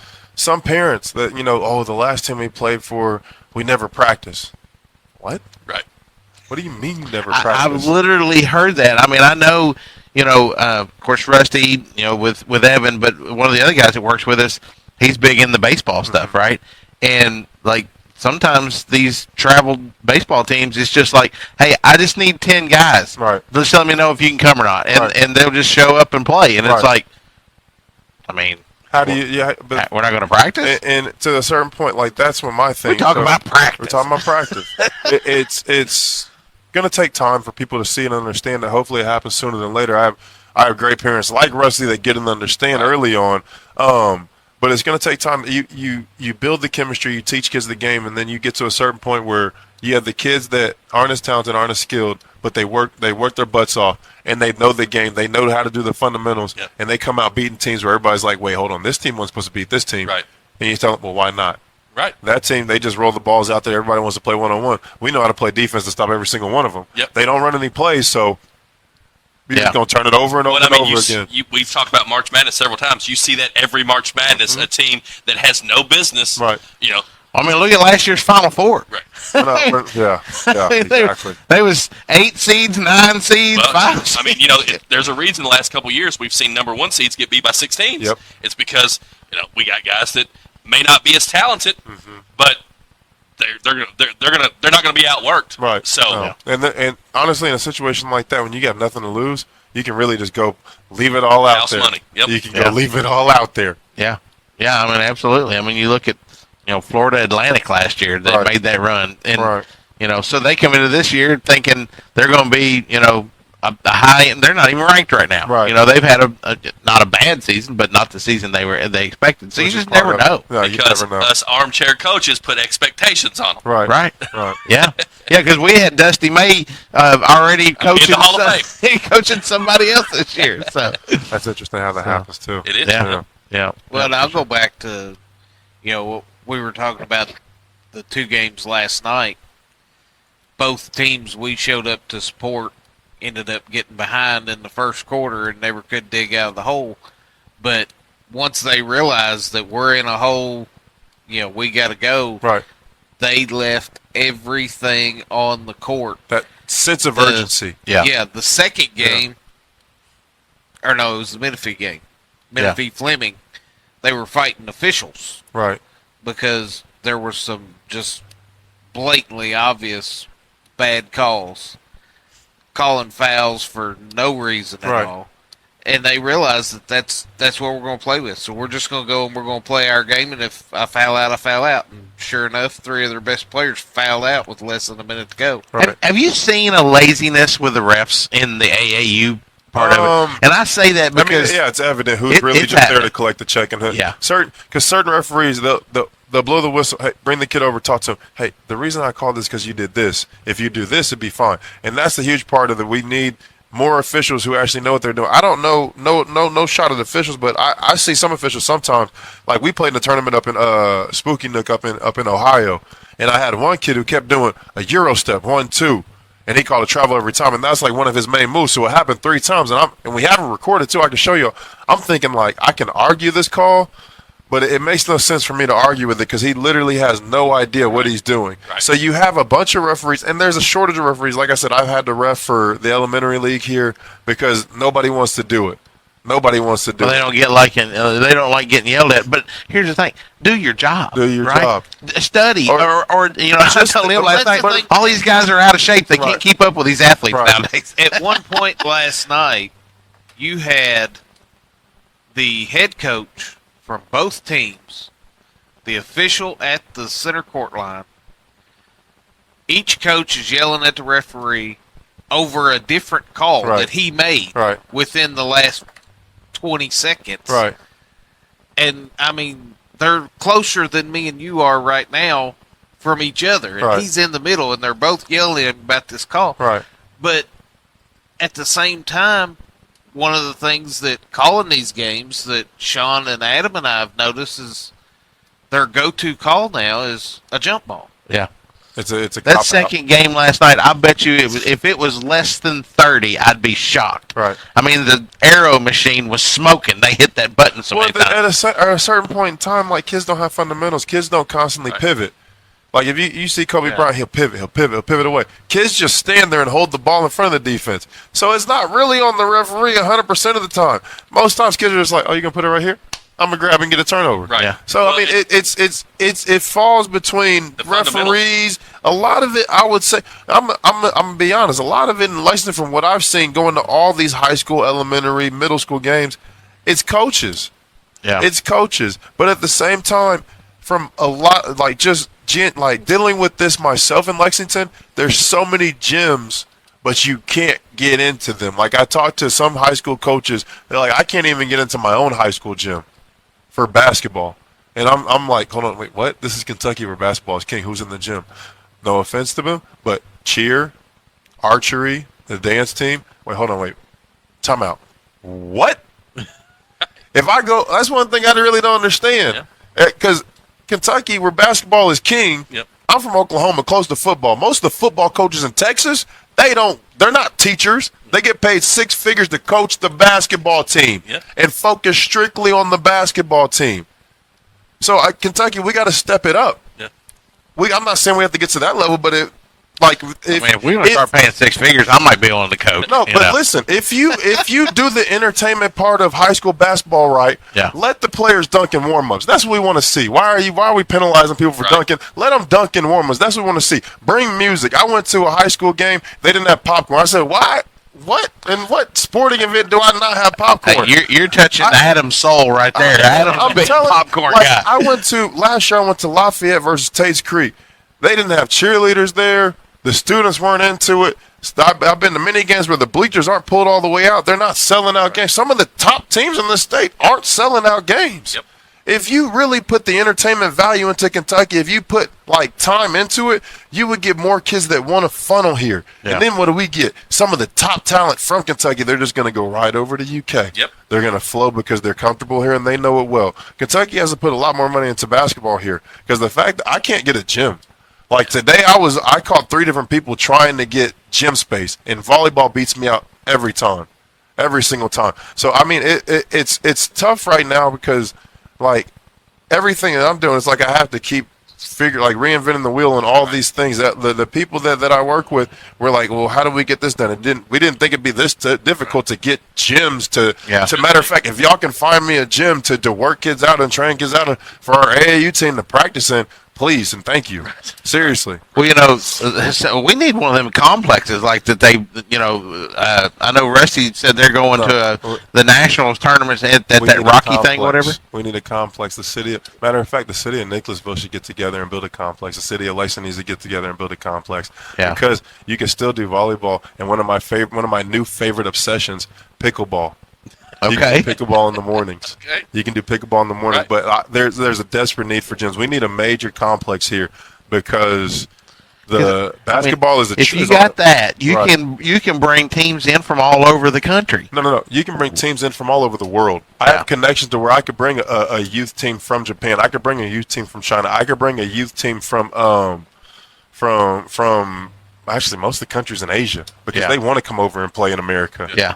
parents that the last team we played for we never practiced. What? Right. What do you mean you never practiced? I've literally heard that. I mean, I know of course Rusty with Evan, but one of the other guys that works with us, he's big in the baseball stuff, right? And like. Sometimes these travel baseball teams, it's just like, hey, I just need 10 guys. Right. Just let me know if you can come or not. And they'll just show up and play. And it's like, I mean, how do you? Yeah, but we're not going to practice. And to a certain point, like that's what my thing. We're talking about practice. We're talking about practice. It's going to take time for people to see and understand that. Hopefully, it happens sooner than later. I have great parents like Rusty that get and understand early on. But it's going to take time. You build the chemistry, you teach kids the game, and then you get to a certain point where you have the kids that aren't as talented, aren't as skilled, but they work their butts off, and they know the game. They know how to do the fundamentals, and they come out beating teams where everybody's like, wait, hold on, this team wasn't supposed to beat this team. Right. And you tell them, well, why not? Right. That team, they just roll the balls out there. Everybody wants to play one-on-one. We know how to play defense to stop every single one of them. Yep. They don't run any plays, so you're just going to turn it over and over and over again. We've talked about March Madness several times. You see that every March Madness, a team that has no business. Right. I mean, look at last year's Final Four. Right. Yeah, exactly. There was 8 seeds, 9 seeds, 5 seeds. I mean, there's a reason the last couple of years we've seen number 1 seeds get beat by 6 teams. Yep. It's because we got guys that may not be as talented, but they're not going to be outworked. Right. So and honestly, in a situation like that, when you got nothing to lose, you can really just go leave it all out there. Money. Yep. You can go leave it all out there. Yeah. I mean, absolutely. I mean, you look at Florida Atlantic last year that made that run, and so they come into this year thinking they're going to be a high end. They're not even ranked right now. Right. They've had not a bad season, but not the season they expected. So you just never know. Because us armchair coaches put expectations on them. Right. Yeah. Yeah, because we had Dusty May already coaching Hall of coaching somebody else this year. So That's interesting how that happens too. It is. yeah. Well, I'll go back to, what we were talking about the two games last night. Both teams we showed up to support ended up getting behind in the first quarter and never could dig out of the hole. But once they realized that we're in a hole, we got to go. Right. They left everything on the court. That sense of urgency. Yeah, the second game, or no, it was the Menifee game. Menifee Fleming, they were fighting officials. Right. Because there were some just blatantly obvious bad calls. Calling fouls for no reason at all. And they realized that that's what we're going to play with. So we're just going to go and we're going to play our game. And if I foul out, I foul out. And sure enough, three of their best players fouled out with less than a minute to go. Right. Have you seen a laziness with the refs in the AAU part of it? And I say that because it's evident who's really just there to collect the check and certain referees they'll blow the whistle. Hey, bring the kid over, talk to him. Hey, the reason I called this because you did this. If you do this, it'd be fine. And that's the huge part of it. We need more officials who actually know what they're doing. I don't know, no shot at the officials, but I see some officials sometimes. Like we played in a tournament up in Spooky Nook up in Ohio, and I had one kid who kept doing a Euro step 1-2, and he called a travel every time, and that's like one of his main moves. So it happened 3 times, and we have it recorded too. I can show you. I'm thinking like I can argue this call, but it makes no sense for me to argue with it because he literally has no idea what he's doing. Right. So you have a bunch of referees, and there's a shortage of referees. Like I said, I've had to ref for the elementary league here because nobody wants to do it. Nobody wants to do it. They don't don't like getting yelled at. But here's the thing: do your job. Do your job. Study, or I told him last night. All these guys are out of shape. They can't keep up with these athletes nowadays. At one point last night, you had the head coach from both teams, the official at the center court line. Each coach is yelling at the referee over a different call that he made within the last 20 seconds. Right. And, I mean, they're closer than me and you are right now from each other. And he's in the middle, and they're both yelling about this call. Right. But at the same time, one of the things that calling these games that Sean and Adam and I have noticed is their go-to call now is a jump ball. Yeah. It's a that second game last night, I bet you if it was less than 30, I'd be shocked. Right. I mean, the arrow machine was smoking. They hit that button so many times. At a certain point in time, like kids don't have fundamentals. Kids don't constantly pivot. Like if you see Kobe Bryant, he'll pivot away. Kids just stand there and hold the ball in front of the defense. So it's not really on the referee 100% of the time. Most times kids are just like, oh, you gonna put it right here? I'm gonna grab and get a turnover. Right. Yeah. So I mean, it falls between referees. A lot of it, I would say, I'm gonna be honest. A lot of it in licensing, from what I've seen, going to all these high school, elementary, middle school games, it's coaches. Yeah. It's coaches. But at the same time, from a lot, like just dealing with this myself in Lexington, there's so many gyms, but you can't get into them. Like I talked to some high school coaches, they're like, I can't even get into my own high school gym for basketball. And I'm like, hold on, wait, what? This is Kentucky where basketball is king. Who's in the gym? No offense to them, but cheer, archery, the dance team. Wait. Time out. What? If I go, that's one thing I really don't understand. Because Kentucky, where basketball is king, I'm from Oklahoma, close to football. Most of the football coaches in Texas, they're not teachers. They get paid 6 figures to coach the basketball team and focus strictly on the basketball team. So Kentucky, we got to step it up. I'm not saying we have to get to that level, but if we want to start paying 6 figures, I might be on the coach. No, but listen, if you do the entertainment part of high school basketball right, let the players dunk in warm-ups. That's what we want to see. Why are we penalizing people for dunking? Let them dunk in warm-ups. That's what we want to see. Bring music. I went to a high school game. They didn't have popcorn. I said, why? What? In what sporting event do I not have popcorn? Hey, you're touching Adam's soul right there. Adam's a big popcorn guy. Last year I went to Lafayette versus Tate's Creek. They didn't have cheerleaders there. The students weren't into it. I've been to many games where the bleachers aren't pulled all the way out. They're not selling out games. Some of the top teams in the state aren't selling out games. if you really put the entertainment value into Kentucky, if you put like time into it, you would get more kids that want to funnel here. Yeah. And then what do we get? Some of the top talent from Kentucky, they're just going to go right over to UK. Yep. They're going to flow because they're comfortable here and they know it well. Kentucky has to put a lot more money into basketball here because the fact that I can't get a gym. Like today, I called 3 different people trying to get gym space, and volleyball beats me out every time, every single time. So I mean, it's tough right now because like everything that I'm doing is like I have to keep reinventing the wheel and all these things. That the people that I work with were like, well, how do we get this done? We didn't think it'd be this difficult to get gyms to. Yeah. To matter of fact, if y'all can find me a gym to work kids out and train kids out for our AAU team to practice in. Please and thank you. Seriously. Well, so we need one of them complexes like that. I know Rusty said they're going to the nationals tournaments at that Rocky thing, whatever. We need a complex. Matter of fact, the city of Nicholasville should get together and build a complex. The city of Lexington needs to get together and build a complex. Yeah. Because you can still do volleyball, and one of my new favorite obsessions, pickleball. You Okay. can do pickleball in the mornings. Okay. You can do pickleball in the morning, Right. but there's a desperate need for gyms. We need a major complex here because the basketball is a. If you got that, you Right. can bring teams in from all over the country. No. You can bring teams in from all over the world. I have connections to where I could bring a youth team from Japan. I could bring a youth team from China. I could bring a youth team from actually most of the countries in Asia because Yeah. they want to come over and play in America. Yeah.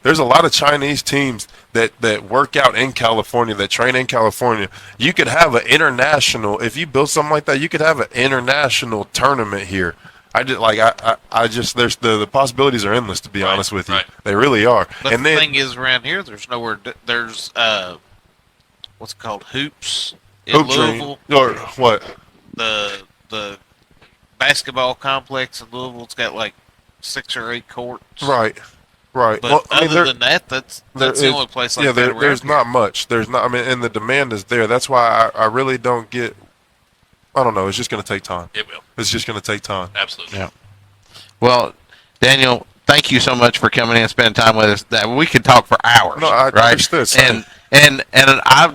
There's a lot of Chinese teams that work out in California, that train in California. You could have an international, if you build something like that, you could have an international tournament here. There's the possibilities are endless, to be honest with you. Right. They really are. But And the then thing is, around here, there's nowhere. There's what's it called, hoops in Hoop Dream, Louisville. or what? The basketball complex in Louisville. It's got like 6 or 8 courts. Right. But other than that, that's the only place like that around there's here. not much. There's not. I mean, and the demand is there. That's why I really don't get. I don't know. It's just going to take time. It will. It's just going to take time. Absolutely. Yeah. Well, Daniel, thank you so much for coming in and spending time with us. That we could talk for hours. No, I right? understood. Same. And I,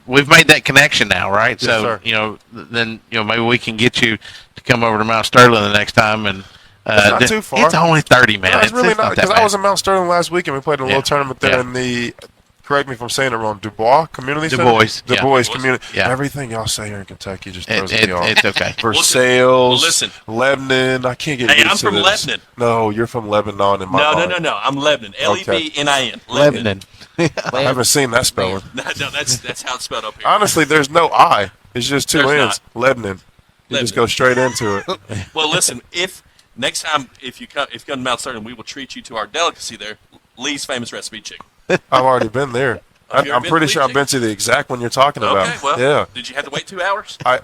we've made that connection now, right? Yes, So sir. then maybe we can get you to come over to Mount Sterling the next time and. It's not too far. It's only 30 minutes. No, it's really not that because I bad. was in Mount Sterling last week and we played in a little Yeah. tournament there Yeah. in the. Correct me if I'm saying it wrong. Dubois Community Du Center? Bois, Du yeah. Bois Du Bois. Community. Yeah. Everything y'all say here in Kentucky just It- throws it- me off. it's okay. Versailles, Well, listen. Lebanon. I can't get Hey, used I'm to from this. Lebanon. No, you're from Lebanon in my mind. No. I'm Lebanon. Lebanon. Lebanon. I haven't seen that spelling. No, that's how it's spelled up here. Honestly, there's no I. It's just 2 There's N's. Lebanon. You just Lebanon. go straight into it. Well, listen. If next time if you come to Mount Sterling, we will treat you to our delicacy there, Lee's famous recipe chicken. I've already been there. Have you ever I'm been pretty to sure I've Lee's been to the exact one you're talking about. Okay, well, Yeah. Did you have to wait 2 hours? I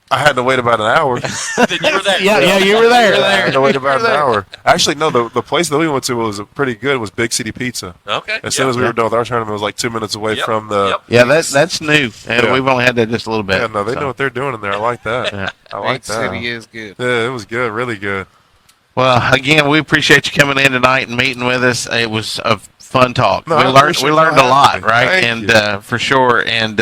had to wait about an hour. Then you were there. Yeah, you were there. I had to wait about an hour. Actually, no, the place that we went to was pretty good. Was Big City Pizza. Okay. As soon as we were done with our tournament, it was like 2 minutes away Yep, from the. yep. Yeah, that's new, and Yeah. we've only had that just a little bit. Yeah, no, they so. know what they're doing in there. I like that. Yeah. I like Big that. City is good. Yeah, it was good, really good. Well, again, we appreciate you coming in tonight and meeting with us. It was a fun talk. No, we I learned appreciate a y'all lot, having me. right? Thank And for sure. And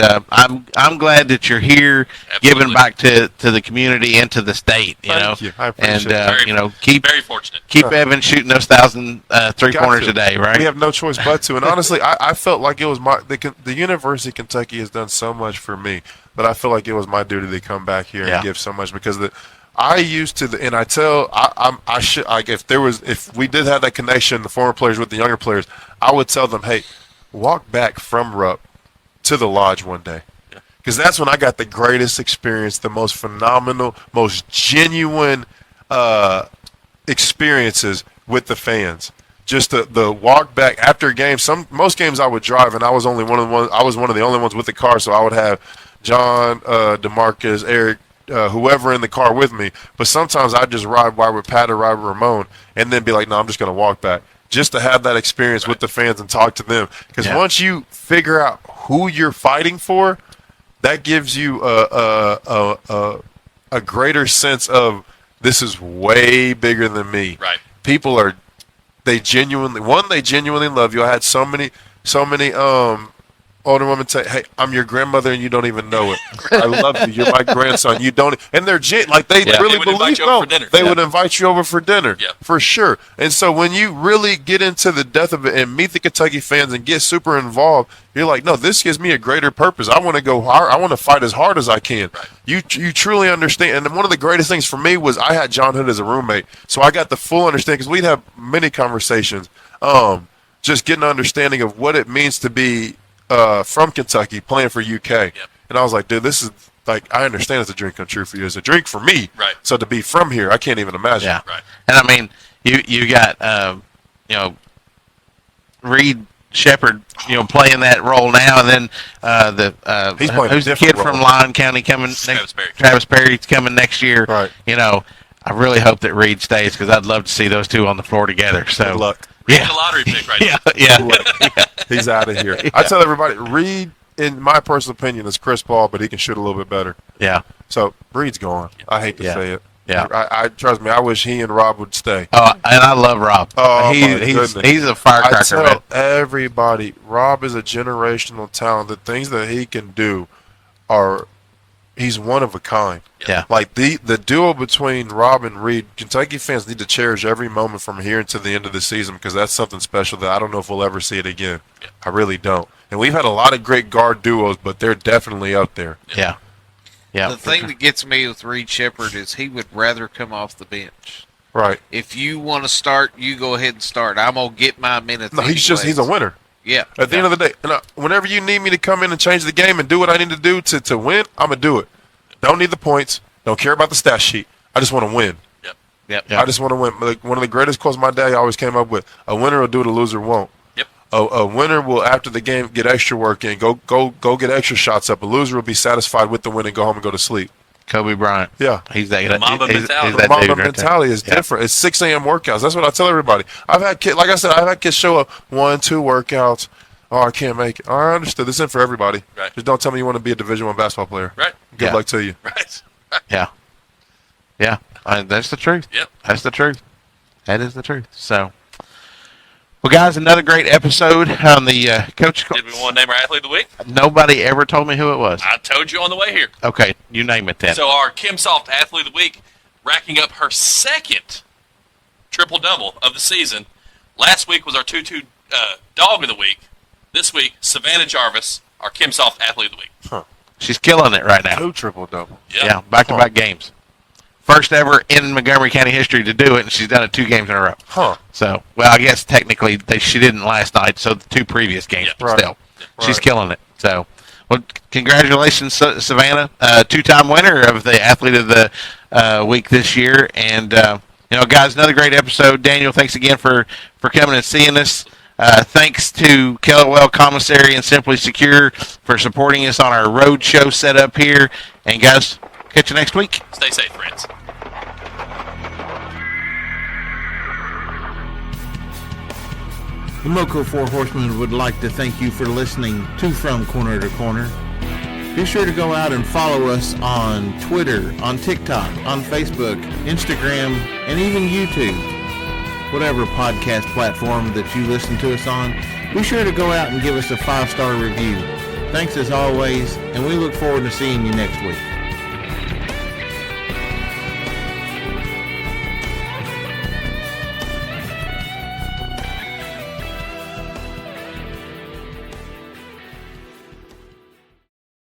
I'm glad that you're here, giving Absolutely. back to the community and to the state. You Thank know, you. I and appreciate it. keep Very fortunate. Evan shooting those 1,000 3-pointers Got a day, right? We have no choice but to. And honestly, I felt like it was the University of Kentucky has done so much for me, but I feel like it was my duty to come back here Yeah. and give so much because I used to, and I tell, I should, like, if we did have that connection, the former players with the younger players, I would tell them, hey, walk back from Rupp to the lodge one day. Because that's when I got the greatest experience, the most phenomenal, most genuine experiences with the fans. Just the walk back after a game. Most games I would drive, and I was one of the only ones with the car, so I would have John, DeMarcus, Eric, whoever in the car with me. But sometimes I'd just ride with Pat or ride with Ramon, and then be like, no, I'm just going to walk back. Just to have that experience with the fans and talk to them. Because once you figure out who you're fighting for, that gives you a greater sense of this is way bigger than me. Right. People they genuinely love you. I had so many older women say, "Hey, I'm your grandmother, and you don't even know it. I love you. You're my grandson. You don't." And they're like they Yeah. really They would invite believe. you over No, for dinner. they Yeah. would invite you over for dinner, Yeah. for sure. And so when you really get into the depth of it and meet the Kentucky fans and get super involved, you're like, no, this gives me a greater purpose. I want to go hard. I want to fight as hard as I can. Right. You truly understand. And one of the greatest things for me was I had John Hood as a roommate, so I got the full understanding because we'd have many conversations. Just getting an understanding of what it means to be from Kentucky playing for UK. Yep. And I was like, dude, this is like, I understand it's a dream come true for you. It's a drink for me. Right. So to be from here, I can't even imagine. Yeah. Right. And I mean, you got Reed Shepard, playing that role now, and then He's playing a who's the different kid from role. Lyon County coming? Travis Perry. Travis Perry's coming next year. Right. I really hope that Reed stays because I'd love to see those two on the floor together. So Good luck. He's a lottery pick right now. yeah. He's out of here. I tell everybody, Reed, in my personal opinion, is Chris Paul, but he can shoot a little bit better. Yeah. So Reed's gone. I hate to Yeah. say it. Yeah. I trust me. I wish he and Rob would stay. Oh, and I love Rob. Oh, my he's goodness. a I firecracker, man. tell everybody, Rob is a generational talent. The things that he can do he's one of a kind. Yeah. Like the duo between Rob and Reed, Kentucky fans need to cherish every moment from here until the end of the season because that's something special that I don't know if we'll ever see it again. Yeah. I really don't. And we've had a lot of great guard duos, but they're definitely up there. Yeah. Yeah. The thing that gets me with Reed Shepard is he would rather come off the bench. Right. If you want to start, you go ahead and start. I'm gonna get my minutes. No, he's a winner. Yeah. At the end of the day, and whenever you need me to come in and change the game and do what I need to do to win, I'm going to do it. Don't need the points. Don't care about the stat sheet. I just want to win. Yep. Yeah. I just want to win. Like, one of the greatest quotes my dad always came up with, a winner will do what a loser won't. Yep. A winner will, after the game, get extra work in, go get extra shots up. A loser will be satisfied with the win and go home and go to sleep. Kobe Bryant. Yeah. He's that. The Mamba mentality. He's The that Mamba dude right there. mentality is different. It's 6 a.m. workouts. That's what I tell everybody. I've had kids, like I said, I've had kids show up 1, 2 workouts. Oh, I can't make it. I understood. This isn't for everybody. Right. Just don't tell me you want to be a Division I basketball player. Right. Good Yeah. luck to you. Right. Yeah. Yeah. That's the truth. Yep. That's the truth. That is the truth. So, well, guys, another great episode on the Coach. Did we want to name our athlete of the week? Nobody ever told me who it was. I told you on the way here. Okay, you name it then. So our Kim Soft athlete of the week, racking up her second triple-double of the season. Last week was our 2-2 dog of the week. This week, Savannah Jarvis, our Kim Soft athlete of the week. She's killing it right now. 2 triple-double. Yep. Yeah, back-to-back games. First ever in Montgomery County history to do it, and she's done it 2 games in a row. Huh. So, well, I guess technically she didn't last night, so the 2 previous games, Yeah. but Right. still, she's Right. killing it. So, well, congratulations, Savannah, 2-time winner of the Athlete of the Week this year. And, guys, another great episode. Daniel, thanks again for coming and seeing us. Thanks to Kellowell Commissary and Simply Secure for supporting us on our road show setup here. And, guys, catch you next week. Stay safe, friends. The Moco Four Horsemen would like to thank you for listening to From Corner to Corner. Be sure to go out and follow us on Twitter, on TikTok, on Facebook, Instagram, and even YouTube. Whatever podcast platform that you listen to us on, be sure to go out and give us a 5-star review. Thanks as always, and we look forward to seeing you next week.